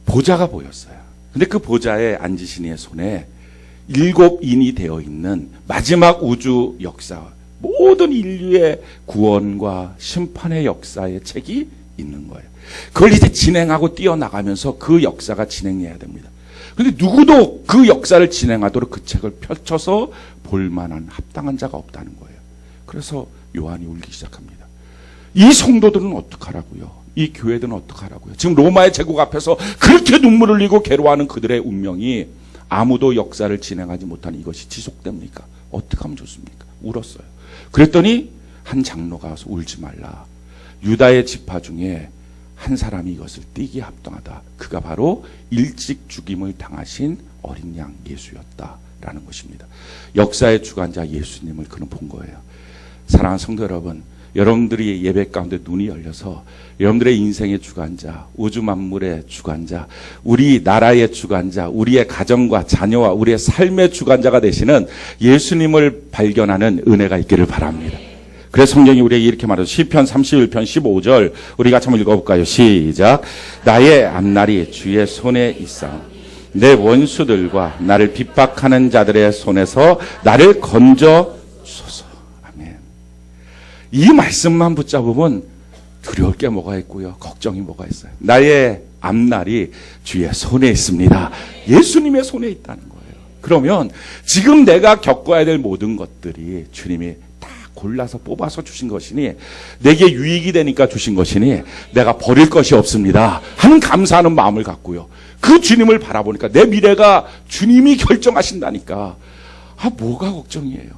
보좌가 보였어요. 근데 그 보좌에 앉으신 이의 손에 7인이 되어 있는 마지막 우주 역사, 모든 인류의 구원과 심판의 역사의 책이 있는 거예요. 그걸 이제 진행하고 뛰어나가면서 그 역사가 진행해야 됩니다. 그런데 누구도 그 역사를 진행하도록 그 책을 펼쳐서 볼 만한 합당한 자가 없다는 거예요. 그래서 요한이 울기 시작합니다. 이 성도들은 어떡하라고요? 이 교회들은 어떡하라고요? 지금 로마의 제국 앞에서 그렇게 눈물을 흘리고 괴로워하는 그들의 운명이 아무도 역사를 진행하지 못한 이것이 지속됩니까? 어떻게 하면 좋습니까? 울었어요. 그랬더니 한 장로가 와서 울지 말라. 유다의 지파 중에 한 사람이 이것을 띠기에 합당하다. 그가 바로 일찍 죽임을 당하신 어린 양 예수였다라는 것입니다. 역사의 주관자 예수님을 그는 본 거예요. 사랑하는 성도 여러분, 여러분들이 예배 가운데 눈이 열려서 여러분들의 인생의 주관자, 우주 만물의 주관자, 우리 나라의 주관자, 우리의 가정과 자녀와 우리의 삶의 주관자가 되시는 예수님을 발견하는 은혜가 있기를 바랍니다. 그래서 성경이 우리에게 이렇게 말하죠. 시편 31편 15절 우리 같이 한번 읽어볼까요? 시작. 나의 앞날이 주의 손에 있사오. 내 원수들과 나를 핍박하는 자들의 손에서 나를 건져 주소서. 아멘. 이 말씀만 붙잡으면 두려울 게 뭐가 있고요, 걱정이 뭐가 있어요. 나의 앞날이 주의 손에 있습니다. 예수님의 손에 있다는 거예요. 그러면 지금 내가 겪어야 될 모든 것들이 주님이 다 골라서 뽑아서 주신 것이니, 내게 유익이 되니까 주신 것이니 내가 버릴 것이 없습니다 하는 감사하는 마음을 갖고요, 그 주님을 바라보니까 내 미래가 주님이 결정하신다니까 뭐가 걱정이에요.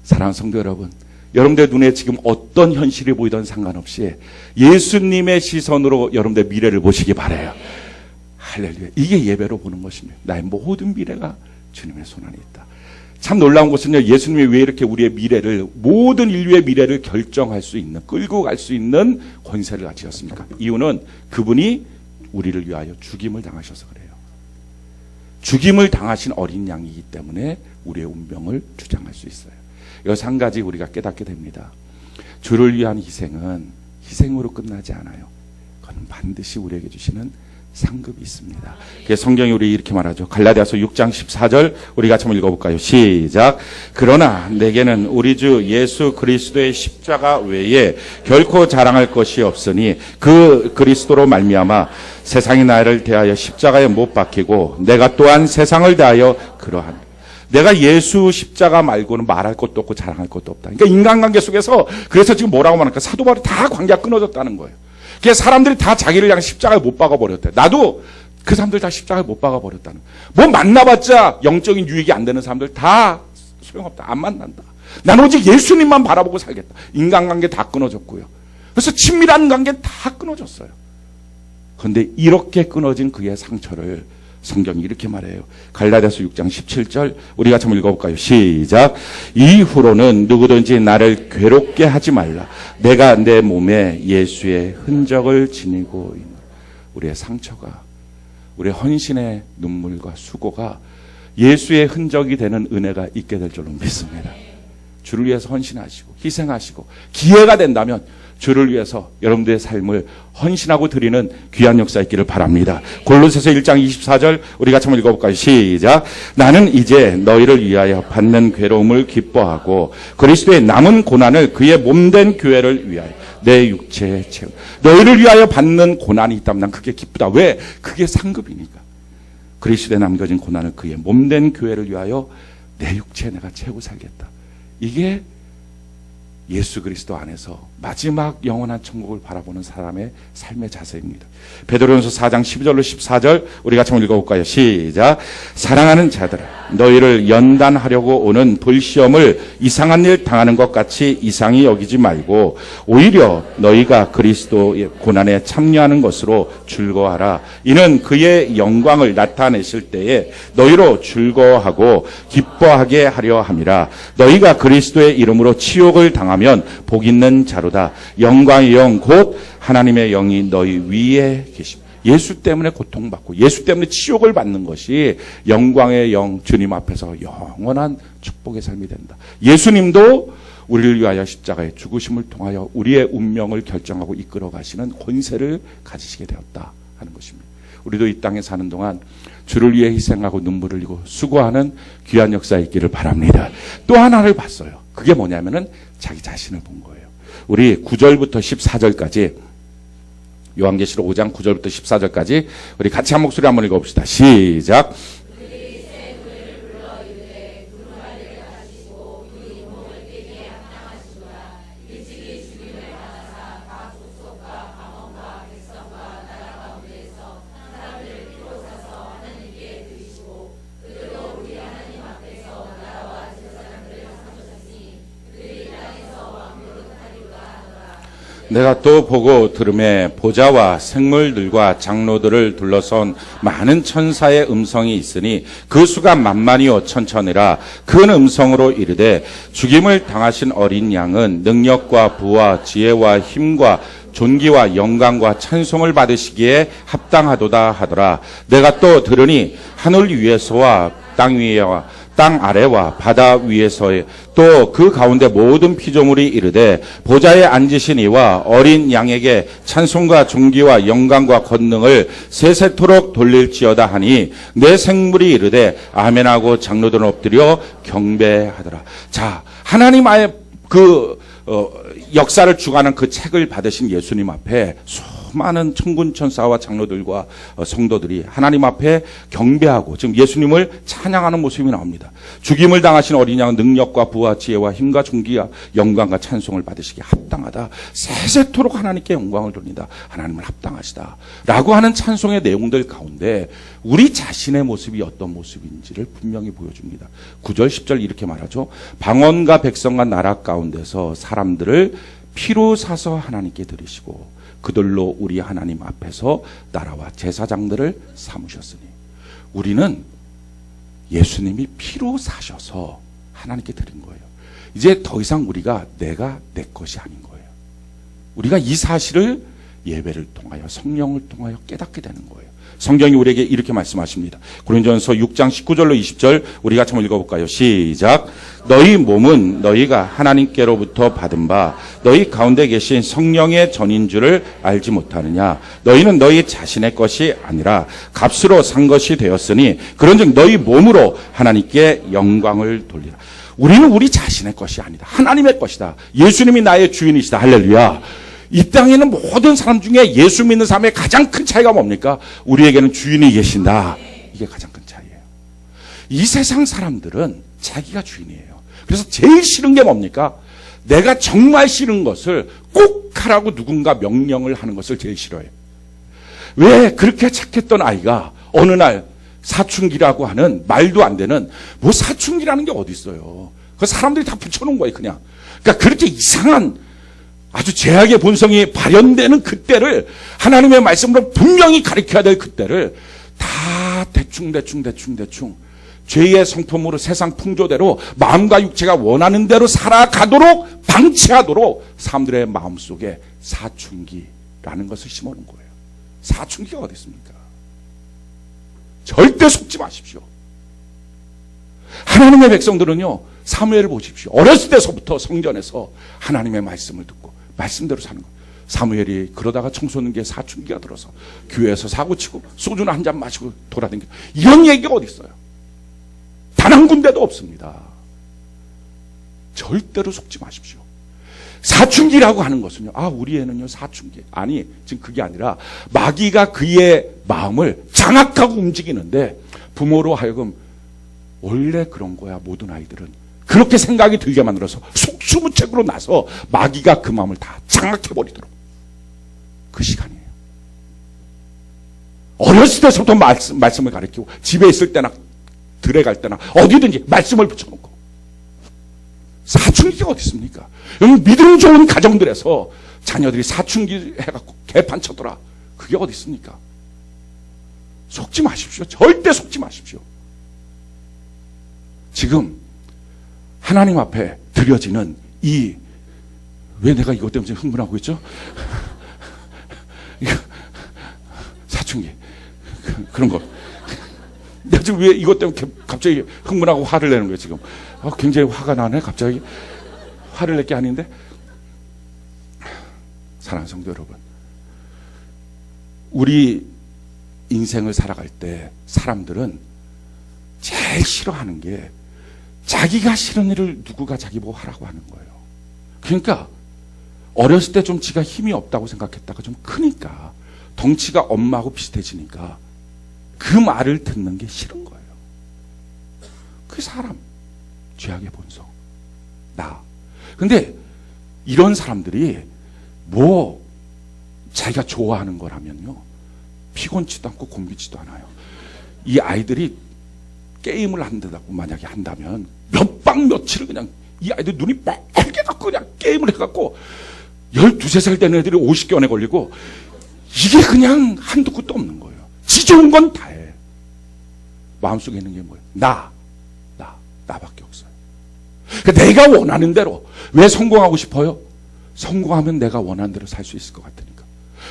사랑하는 성도 여러분, 여러분들 눈에 지금 어떤 현실이 보이든 상관없이 예수님의 시선으로 여러분들 미래를 보시기 바라요. 할렐루야. 이게 예배로 보는 것입니다. 나의 모든 미래가 주님의 손 안에 있다. 참 놀라운 것은요, 예수님이 왜 이렇게 우리의 미래를, 모든 인류의 미래를 결정할 수 있는, 끌고 갈 수 있는 권세를 가지셨습니까? 이유는 그분이 우리를 위하여 죽임을 당하셔서 그래요. 죽임을 당하신 어린 양이기 때문에 우리의 운명을 주장할 수 있어요. 여기서 한 가지 우리가 깨닫게 됩니다. 주를 위한 희생은 희생으로 끝나지 않아요. 그건 반드시 우리에게 주시는 상급이 있습니다. 그래서 성경이 우리 이렇게 말하죠. 갈라디아서 6장 14절 우리 같이 한번 읽어볼까요? 시작. 그러나 내게는 우리 주 예수 그리스도의 십자가 외에 결코 자랑할 것이 없으니 그 그리스도로 말미암아 세상이 나를 대하여 십자가에 못 박히고 내가 또한 세상을 대하여 그러한, 내가 예수 십자가 말고는 말할 것도 없고 자랑할 것도 없다. 그러니까 인간관계 속에서, 그래서 지금 뭐라고 말할까? 사도 바울이 다 관계가 끊어졌다는 거예요. 그래서 사람들이 다 자기를 향해 십자가에 못 박아버렸대. 나도 그 사람들 다 십자가에 못 박아버렸다는 거예요. 뭐 만나봤자 영적인 유익이 안 되는 사람들 다 소용없다. 안 만난다. 나는 오직 예수님만 바라보고 살겠다. 인간관계 다 끊어졌고요. 그래서 친밀한 관계 다 끊어졌어요. 그런데 이렇게 끊어진 그의 상처를 성경이 이렇게 말해요. 갈라디아서 6장 17절 우리 같이 한번 읽어볼까요? 시작. 이후로는 누구든지 나를 괴롭게 하지 말라. 내가 내 몸에 예수의 흔적을 지니고 있노라. 우리의 상처가, 우리의 헌신의 눈물과 수고가 예수의 흔적이 되는 은혜가 있게 될 줄로 믿습니다. 주를 위해서 헌신하시고 희생하시고 기회가 된다면 주를 위해서 여러분들의 삶을 헌신하고 드리는 귀한 역사 있기를 바랍니다. 골로새서 1장 24절 우리 같이 한번 읽어볼까요? 시작. 나는 이제 너희를 위하여 받는 괴로움을 기뻐하고 그리스도의 남은 고난을 그의 몸된 교회를 위하여 내 육체에 채우. 너희를 위하여 받는 고난이 있다면 난 그게 기쁘다. 왜? 그게 상급이니까. 그리스도에 남겨진 고난을 그의 몸된 교회를 위하여 내 육체에 내가 채우고 살겠다. 이게 예수 그리스도 안에서 마지막 영원한 천국을 바라보는 사람의 삶의 자세입니다. 베드로전서 4장 12절로 14절 우리 같이 한번 읽어볼까요? 시작. 사랑하는 자들아, 너희를 연단하려고 오는 불시험을 이상한 일 당하는 것 같이 이상히 여기지 말고 오히려 너희가 그리스도의 고난에 참여하는 것으로 즐거워하라. 이는 그의 영광을 나타내실 때에 너희로 즐거워하고 기뻐하게 하려 함이라. 너희가 그리스도의 이름으로 치욕을 당하면 복 있는 자로다. 영광의 영 곧 하나님의 영이 너희 위에 계십니다. 예수 때문에 고통받고 예수 때문에 치욕을 받는 것이 영광의 영 주님 앞에서 영원한 축복의 삶이 된다. 예수님도 우리를 위하여 십자가의 죽으심을 통하여 우리의 운명을 결정하고 이끌어 가시는 권세를 가지시게 되었다 하는 것입니다. 우리도 이 땅에 사는 동안 주를 위해 희생하고 눈물을 흘리고 수고하는 귀한 역사에 있기를 바랍니다. 또 하나를 봤어요. 그게 뭐냐면은 자기 자신을 본 거예요. 우리 9절부터 14절까지 요한계시록 5장 9절부터 14절까지 우리 같이 한 목소리 한번 읽어봅시다. 시작. 내가 또 보고 들음에 보좌와 생물들과 장로들을 둘러선 많은 천사의 음성이 있으니 그 수가 만만이요 천천이라. 큰 음성으로 이르되 죽임을 당하신 어린 양은 능력과 부와 지혜와 힘과 존귀와 영광과 찬송을 받으시기에 합당하도다 하더라. 내가 또 들으니 하늘 위에서와 땅 위에와 땅 아래와 바다 위에서의 또 그 가운데 모든 피조물이 이르되 보좌에 앉으신 이와 어린 양에게 찬송과 존귀와 영광과 권능을 세세토록 돌릴지어다 하니 내 생물이 이르되 아멘하고 장로들은 엎드려 경배하더라. 자, 하나님 아예 역사를 주관하는 그 책을 받으신 예수님 앞에 수많은 천군 천사와 장로들과 성도들이 하나님 앞에 경배하고 지금 예수님을 찬양하는 모습이 나옵니다. 죽임을 당하신 어린 양은 능력과 부와 지혜와 힘과 존귀와 영광과 찬송을 받으시기에 합당하다. 세세토록 하나님께 영광을 돌린다. 하나님을 합당하시다. 라고 하는 찬송의 내용들 가운데 우리 자신의 모습이 어떤 모습인지를 분명히 보여줍니다. 9절 10절 이렇게 말하죠. 방언과 백성과 나라 가운데서 사람들을 피로 사서 하나님께 드리시고 그들로 우리 하나님 앞에서 나라와 제사장들을 삼으셨으니 우리는 예수님이 피로 사셔서 하나님께 드린 거예요. 이제 더 이상 우리가 내가 내 것이 아닌 거예요. 우리가 이 사실을 예배를 통하여 성령을 통하여 깨닫게 되는 거예요. 성경이 우리에게 이렇게 말씀하십니다. 고린도전서 6장 19절로 20절 우리 같이 한번 읽어볼까요? 시작. 너희 몸은 너희가 하나님께로부터 받은 바 너희 가운데 계신 성령의 전인 줄을 알지 못하느냐. 너희는 너희 자신의 것이 아니라 값으로 산 것이 되었으니 그런즉 너희 몸으로 하나님께 영광을 돌리라. 우리는 우리 자신의 것이 아니다. 하나님의 것이다. 예수님이 나의 주인이시다. 할렐루야. 이 땅에는 모든 사람 중에 예수 믿는 사람의 가장 큰 차이가 뭡니까? 우리에게는 주인이 계신다. 이게 가장 큰 차이예요. 이 세상 사람들은 자기가 주인이에요. 그래서 제일 싫은 게 뭡니까? 내가 정말 싫은 것을 꼭 하라고 누군가 명령을 하는 것을 제일 싫어해요. 왜 그렇게 착했던 아이가 어느 날 사춘기라고 하는 말도 안 되는 뭐 사춘기라는 게 어디 있어요. 그 사람들이 다 붙여놓은 거예요. 그냥. 그러니까 그렇게 이상한 아주 죄악의 본성이 발현되는 그때를 하나님의 말씀으로 분명히 가르쳐야 될 그때를 다 대충 죄의 성품으로 세상 풍조대로 마음과 육체가 원하는 대로 살아가도록 방치하도록 사람들의 마음속에 사춘기라는 것을 심어놓은 거예요. 사춘기가 어디 있습니까? 절대 속지 마십시오. 하나님의 백성들은요, 사무엘을 보십시오. 어렸을 때서부터 성전에서 하나님의 말씀을 듣고 말씀대로 사는 거예요. 사무엘이 그러다가 청소년기에 사춘기가 들어서 교회에서 사고치고 소주나 한 잔 마시고 돌아다니고 이런 얘기가 어디 있어요? 단 한 군데도 없습니다. 절대로 속지 마십시오. 사춘기라고 하는 것은요, 우리 애는요 사춘기. 아니, 지금 그게 아니라 마귀가 그의 마음을 장악하고 움직이는데 부모로 하여금 원래 그런 거야. 모든 아이들은 그렇게 생각이 들게 만들어서 속수무책으로 나서 마귀가 그 마음을 다 장악해버리도록. 그 시간이에요. 어렸을 때부터 말씀을 가르치고 집에 있을 때나 들에 갈 때나 어디든지 말씀을 붙여놓고. 사춘기가 어디 있습니까? 여러분, 믿음 좋은 가정들에서 자녀들이 사춘기 해갖고 개판 쳐더라. 그게 어디 있습니까? 속지 마십시오. 절대 속지 마십시오. 지금 하나님 앞에 드려지는 왜 내가 이것 때문에 흥분하고 있죠? 사춘기 그런 거. 내가 지금 왜 이것 때문에 갑자기 흥분하고 화를 내는 거예요 지금? 굉장히 화가 나네 갑자기. 화를 낼 게 아닌데. 사랑하는 성도 여러분, 우리 인생을 살아갈 때 사람들은 제일 싫어하는 게 자기가 싫은 일을 누구가 자기 보고 하라고 하는 거예요. 그러니까 어렸을 때 좀 지가 힘이 없다고 생각했다가 좀 크니까 덩치가 엄마하고 비슷해지니까 그 말을 듣는 게 싫은 거예요. 그 사람, 죄악의 본성, 나. 근데 이런 사람들이 자기가 좋아하는 거라면요, 피곤치도 않고 곤기지도 않아요. 이 아이들이 게임을 한다고 만약에 한다면 몇 박 며칠을 그냥 이 아이들 눈이 빨개 갖고 그냥 게임을 해갖고 12, 13살 되는 애들이 50견에 걸리고 이게 그냥 한두 끝도 없는 거예요. 지 좋은 건 다 해. 마음속에 있는 게 뭐예요? 나밖에 없어요. 그러니까 내가 원하는 대로. 왜 성공하고 싶어요? 성공하면 내가 원하는 대로 살 수 있을 것 같으니까.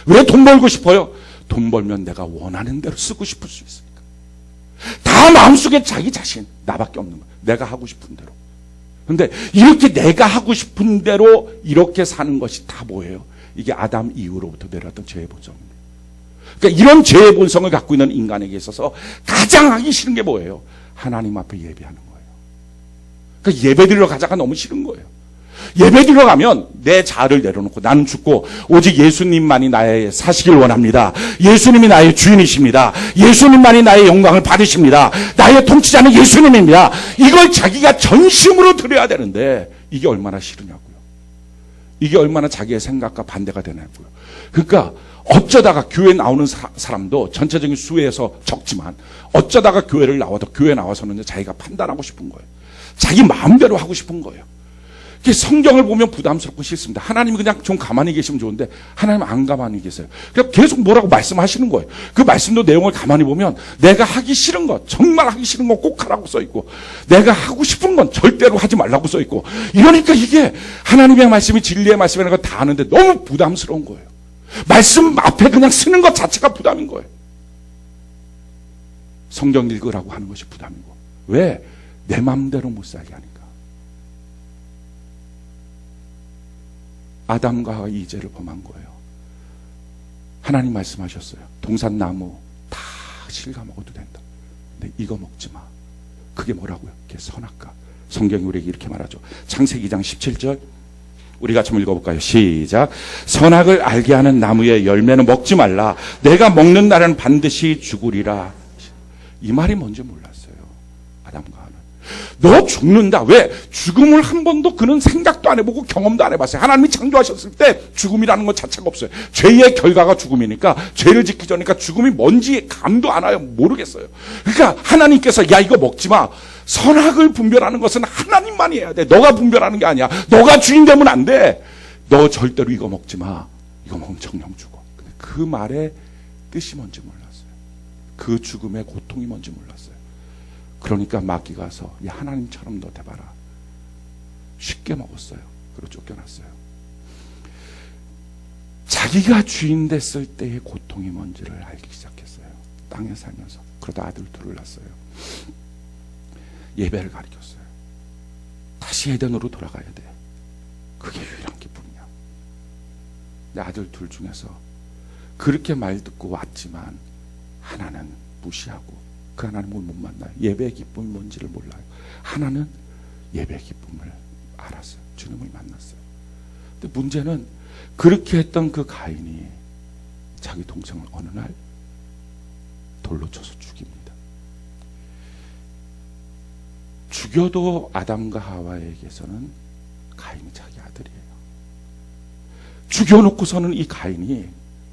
왜 돈 벌고 싶어요? 돈 벌면 내가 원하는 대로 쓰고 싶을 수 있으니까. 다 마음속에 자기 자신, 나밖에 없는 거예요. 내가 하고 싶은 대로. 근데 이렇게 내가 하고 싶은 대로 이렇게 사는 것이 다 뭐예요? 이게 아담 이후로부터 내려왔던 죄의 본성입니다. 그러니까 이런 죄의 본성을 갖고 있는 인간에게 있어서 가장 하기 싫은 게 뭐예요? 하나님 앞에 예배하는 거예요. 그러니까 예배드리러 가자가 너무 싫은 거예요. 예배드리러 가면 내 자아를 내려놓고 나는 죽고 오직 예수님만이 나의 사시길 원합니다. 예수님이 나의 주인이십니다. 예수님만이 나의 영광을 받으십니다. 나의 통치자는 예수님입니다. 이걸 자기가 전심으로 드려야 되는데 이게 얼마나 싫으냐고요. 이게 얼마나 자기의 생각과 반대가 되냐고요. 그러니까 어쩌다가 교회 나오는 사람도 전체적인 수에서 적지만 어쩌다가 교회를 나와도 교회 나와서는 자기가 판단하고 싶은 거예요. 자기 마음대로 하고 싶은 거예요. 성경을 보면 부담스럽고 싫습니다. 하나님이 그냥 좀 가만히 계시면 좋은데 하나님은 안 가만히 계세요. 그냥 계속 뭐라고 말씀하시는 거예요. 그 말씀도 내용을 가만히 보면 내가 하기 싫은 것, 정말 하기 싫은 거 꼭 하라고 써있고 내가 하고 싶은 건 절대로 하지 말라고 써있고 이러니까 이게 하나님의 말씀이 진리의 말씀이라는 걸 다 아는데 너무 부담스러운 거예요. 말씀 앞에 그냥 쓰는 것 자체가 부담인 거예요. 성경 읽으라고 하는 것이 부담이고. 왜? 내 마음대로 못 살게 하니까. 아담과 하와가 이 죄를 범한 거예요. 하나님 말씀하셨어요. 동산나무 다 실가 먹어도 된다. 근데 이거 먹지 마. 그게 뭐라고요? 그게 선악과. 성경이 우리에게 이렇게 말하죠. 창세기 2장 17절 우리 같이 한번 읽어볼까요? 시작. 선악을 알게 하는 나무의 열매는 먹지 말라. 내가 먹는 날은 반드시 죽으리라. 이 말이 뭔지 몰랐어요. 아담과 하와는. 너 죽는다. 왜? 죽음을 한 번도 그는 생각도 안 해보고 경험도 안 해봤어요. 하나님이 창조하셨을 때 죽음이라는 것 자체가 없어요. 죄의 결과가 죽음이니까 죄를 짓기 전이니까 죽음이 뭔지 감도 안 와요. 모르겠어요. 그러니까 하나님께서 야 이거 먹지 마. 선악을 분별하는 것은 하나님만이 해야 돼. 너가 분별하는 게 아니야. 너가 주인 되면 안 돼. 너 절대로 이거 먹지 마. 이거 먹으면 정령 죽어. 근데 그 말의 뜻이 뭔지 몰랐어요. 그 죽음의 고통이 뭔지 몰랐어요. 그러니까 마귀가 와서 야 하나님처럼 너 돼봐라. 쉽게 먹었어요. 그리고 쫓겨났어요. 자기가 주인 됐을 때의 고통이 뭔지를 알기 시작했어요. 땅에 살면서. 그러다 아들 둘을 낳았어요. 예배를 가르쳤어요. 다시 에덴으로 돌아가야 돼. 그게 유일한 기쁨이야. 내 아들 둘 중에서 그렇게 말 듣고 왔지만 하나는 무시하고 그 하나님을 못 만나요. 예배의 기쁨이 뭔지를 몰라요. 하나는 예배의 기쁨을 알았어요. 주님을 만났어요. 근데 문제는 그렇게 했던 그 가인이 자기 동생을 어느 날 돌로 쳐서 죽입니다. 죽여도 아담과 하와에게서는 가인이 자기 아들이에요. 죽여놓고서는 이 가인이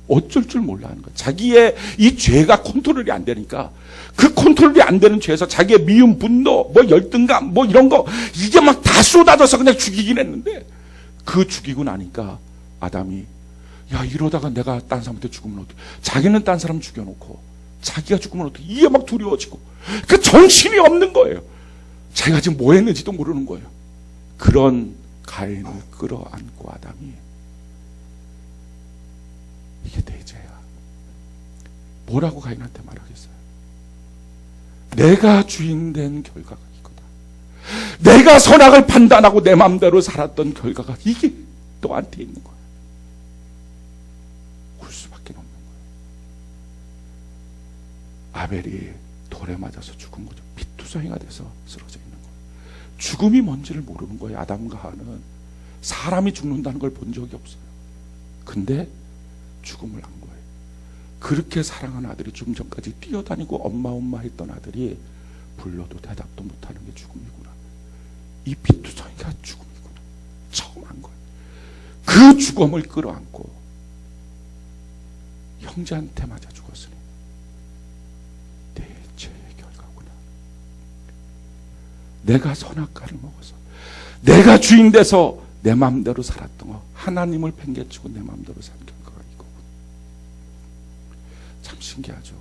어쩔 줄 몰라 하는 거예요. 자기의 이 죄가 컨트롤이 안 되니까 그 컨트롤이 안 되는 죄에서 자기의 미움, 분노, 뭐 열등감, 뭐 이런 거 이게 막 다 쏟아져서 그냥 죽이긴 했는데 그 죽이고 나니까 아담이 야 이러다가 내가 딴 사람한테 죽으면 어떡해. 자기는 딴 사람 죽여놓고 자기가 죽으면 어떡해. 이게 막 두려워지고 그 정신이 없는 거예요. 자기가 지금 뭐 했는지도 모르는 거예요. 그런 가인을 끌어안고 아담이 이게 내 죄야. 뭐라고 가인한테 말하겠어요? 내가 주인된 결과가 이거다. 내가 선악을 판단하고 내 마음대로 살았던 결과가 이게 너한테 있는 거야. 울 수밖에 없는 거야. 아벨이 돌에 맞아서 죽은 거죠. 피투성이가 돼서 쓰러져 있는 거예요. 죽음이 뭔지를 모르는 거예요. 아담과 하와는 사람이 죽는다는 걸 본 적이 없어요. 근데 죽음을 안 거예요. 그렇게 사랑한 아들이 좀 전까지 뛰어다니고 엄마 했던 아들이 불러도 대답도 못하는 게 죽음이구나. 이 피투성이가 죽음이구나. 처음 안 거예요. 그 죽음을 끌어안고 형제한테 맞아 죽었으니 내 죄의 결과구나. 내가 선악과를 먹어서 내가 주인 돼서 내 마음대로 살았던 거 하나님을 팽개치고 내 마음대로 산 결과가 이거군. 참 신기하죠.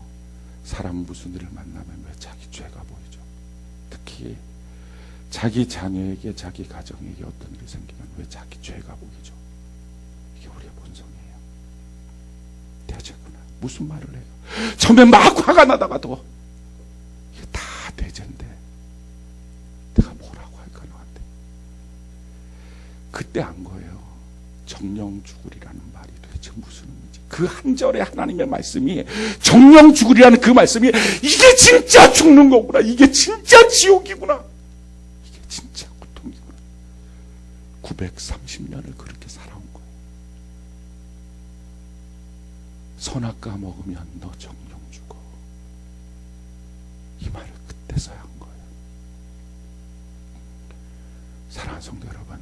사람 무슨 일을 만나면 왜 자기 죄가 보이죠. 특히 자기 자녀에게 자기 가정에게 어떤 일이 생기면 왜 자기 죄가 보이죠. 이게 우리의 본성이에요. 대죄구나. 무슨 말을 해요. 처음에 막 화가 나다가도 이게 다 대죄인데 내가 뭐라고 할까 너한테. 그때 안 거예요. 정령 죽으리라는 말이 도대체 무슨 의미지. 그 한 절의 하나님의 말씀이 정령 죽으리라는 그 말씀이 이게 진짜 죽는 거구나. 이게 진짜 지옥이구나. 이게 진짜 고통이구나. 930년을 그렇게 살아온 거예요. 선악과 먹으면 너 정령 죽어. 이 말을 그때서야 한 거예요. 사랑하는 성도 여러분,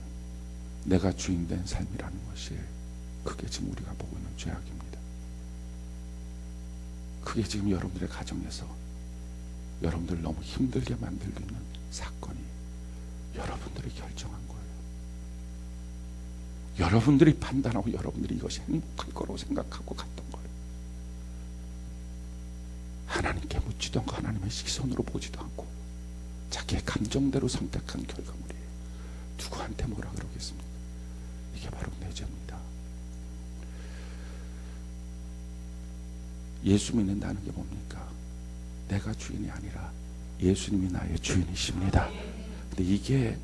내가 주인된 삶이라는 것이 그게 지금 우리가 보고 있는 죄악입니다. 그게 지금 여러분들의 가정에서 여러분들 너무 힘들게 만들고 있는 사건이 여러분들이 결정한 거예요. 여러분들이 판단하고 여러분들이 이것이 행복할 거라고 생각하고 갔던 거예요. 하나님께 묻지도 않고 하나님의 시선으로 보지도 않고 자기의 감정대로 선택한 결과물이에요. 누구한테 뭐라 그러겠습니까? 이게 바로 내 죄입니다. 예수 믿는다는 게 뭡니까? 내가 주인이 아니라 예수님이 나의 주인이십니다. 근데 이게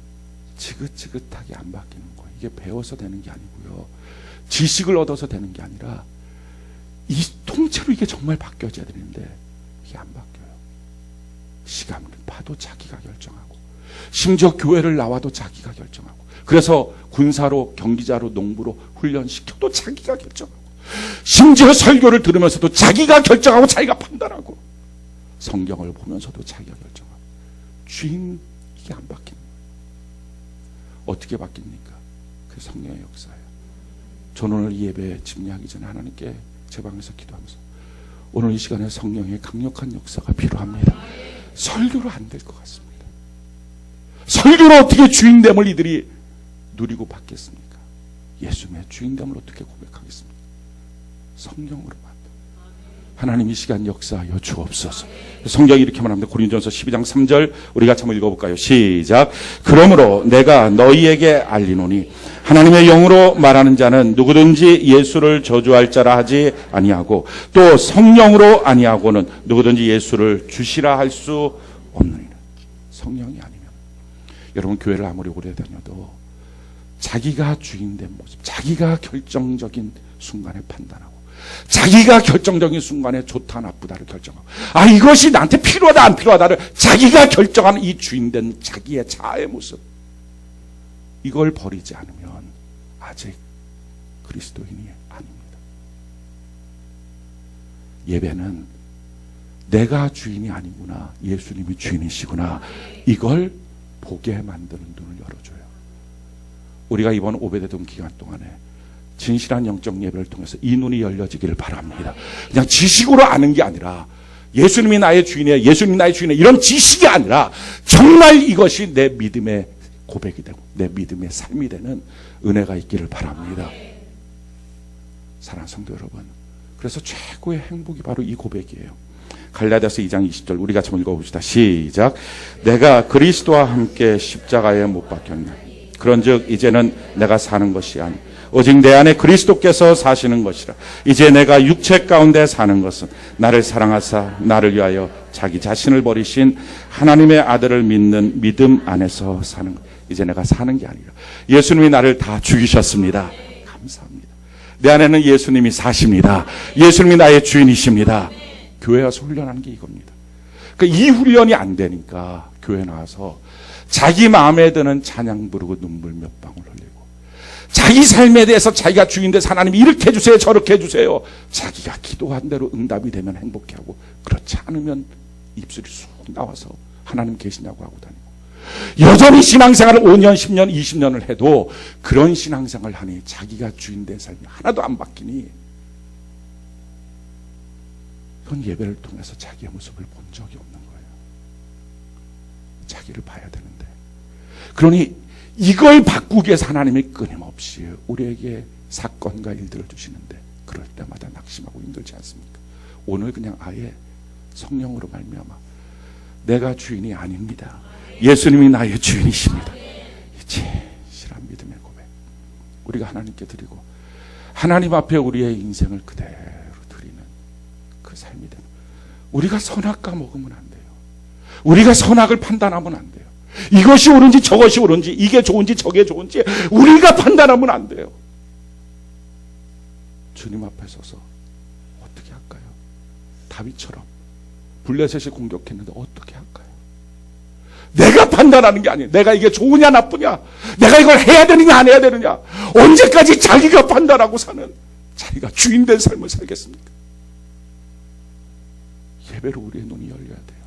지긋지긋하게 안 바뀌는 거예요. 이게 배워서 되는 게 아니고요. 지식을 얻어서 되는 게 아니라 이 통째로 이게 정말 바뀌어져야 되는데 이게 안 바뀌어요. 시간을 봐도 자기가 결정하고 심지어 교회를 나와도 자기가 결정하고 그래서 군사로 경기자로 농부로 훈련시켜도 자기가 결정하고 심지어 설교를 들으면서도 자기가 결정하고 자기가 판단하고 성경을 보면서도 자기가 결정하고 주인 이게 안 바뀌는 거예요. 어떻게 바뀝니까? 그 성령의 역사예요. 저는 오늘 이 예배에 집례하기 전에 하나님께 제 방에서 기도하면서 오늘 이 시간에 성령의 강력한 역사가 필요합니다. 설교로 안 될 것 같습니다. 설교로 어떻게 주인됨을 이들이 누리고 받겠습니까? 예수님의 주인됨을 어떻게 고백하겠습니까? 성령으로만. 하나님 이 시간 역사하여 주옵소서. 성경이 이렇게 말합니다. 고린도전서 12장 3절 우리 같이 한번 읽어볼까요? 시작. 그러므로 내가 너희에게 알리노니 하나님의 영으로 말하는 자는 누구든지 예수를 저주할 자라 하지 아니하고 또 성령으로 아니하고는 누구든지 예수를 주시라 할 수 없느니라. 성령이 아니면 여러분 교회를 아무리 오래 다녀도 자기가 주인된 모습, 자기가 결정적인 순간에 판단하고 자기가 결정적인 순간에 좋다 나쁘다를 결정하고 이것이 나한테 필요하다 안 필요하다를 자기가 결정하는 이 주인된 자기의 자아의 모습, 이걸 버리지 않으면 아직 그리스도인이 아닙니다. 예배는 내가 주인이 아니구나, 예수님이 주인이시구나, 이걸 보게 만드는 눈을 열어줘요. 우리가 이번 오베데돔 기간 동안에 진실한 영적 예배를 통해서 이 눈이 열려지기를 바랍니다. 그냥 지식으로 아는 게 아니라 예수님이 나의 주인이에요, 예수님이 나의 주인이에요, 이런 지식이 아니라 정말 이것이 내 믿음의 고백이 되고 내 믿음의 삶이 되는 은혜가 있기를 바랍니다. 사랑하는 성도 여러분, 그래서 최고의 행복이 바로 이 고백이에요. 갈라디아서 2장 20절 우리 같이 한번 읽어봅시다. 시작. 내가 그리스도와 함께 십자가에 못 박혔나. 그런즉 이제는 내가 사는 것이 아니 오직 내 안에 그리스도께서 사시는 것이라. 이제 내가 육체 가운데 사는 것은 나를 사랑하사 나를 위하여 자기 자신을 버리신 하나님의 아들을 믿는 믿음 안에서 사는 것. 이제 내가 사는 게 아니라 예수님이 나를 다 죽이셨습니다. 감사합니다. 내 안에는 예수님이 사십니다. 예수님이 나의 주인이십니다. 교회 와서 훈련하는 게 이겁니다. 그러니까 이 훈련이 안 되니까 교회 나와서 자기 마음에 드는 찬양 부르고 눈물 몇 방울 흘리고 자기 삶에 대해서 자기가 주인 돼서 하나님이 이렇게 해주세요 저렇게 해주세요, 자기가 기도한 대로 응답이 되면 행복해하고 그렇지 않으면 입술이 쑥 나와서 하나님 계시냐고 하고 다니고 여전히 신앙생활을 5년 10년 20년을 해도 그런 신앙생활을 하니 자기가 주인 된 삶이 하나도 안 바뀌니 그건 예배를 통해서 자기의 모습을 본 적이 없는 거예요. 자기를 봐야 되는데. 그러니 이걸 바꾸기 위해서 하나님이 끊임없이 우리에게 사건과 일들을 주시는데 그럴 때마다 낙심하고 힘들지 않습니까? 오늘 그냥 아예 성령으로 말미암아 내가 주인이 아닙니다. 예수님이 나의 주인이십니다. 이 진실한 믿음의 고백 우리가 하나님께 드리고 하나님 앞에 우리의 인생을 그대로 드리는 그 삶이 되는, 우리가 선악과 먹으면 안 돼요. 우리가 선악을 판단하면 안 돼요. 이것이 옳은지 저것이 옳은지 이게 좋은지 저게 좋은지 우리가 판단하면 안 돼요. 주님 앞에 서서 어떻게 할까요? 다윗처럼 블레셋이 공격했는데 어떻게 할까요? 내가 판단하는 게 아니에요. 내가 이게 좋으냐 나쁘냐, 내가 이걸 해야 되느냐 안 해야 되느냐, 언제까지 자기가 판단하고 사는, 자기가 주인 된 삶을 살겠습니까? 예배로 우리의 눈이 열려야 돼요.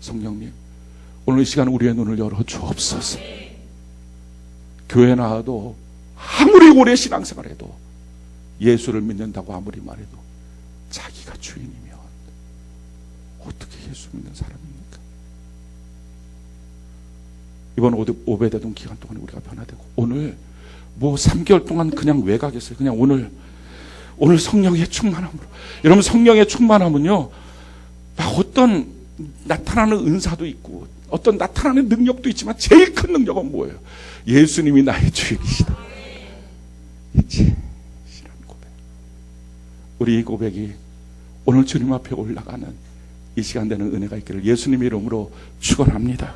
성령님, 오늘 이 시간 우리의 눈을 열어 주옵소서. 교회 나와도 아무리 오래 신앙생활 해도 예수를 믿는다고 아무리 말해도 자기가 주인이면 어떻게 예수 믿는 사람입니까? 이번 오베데돔 기간 동안 우리가 변화되고 오늘 뭐 3개월 동안 그냥 외곽에서요. 그냥 오늘 성령의 충만함으로. 여러분 성령의 충만함은요, 막 어떤 나타나는 은사도 있고 어떤 나타나는 능력도 있지만 제일 큰 능력은 뭐예요? 예수님이 나의 주인이시다. 진실한 고백. 우리 이 고백이 오늘 주님 앞에 올라가는 이 시간 되는 은혜가 있기를 예수님의 이름으로 축원합니다.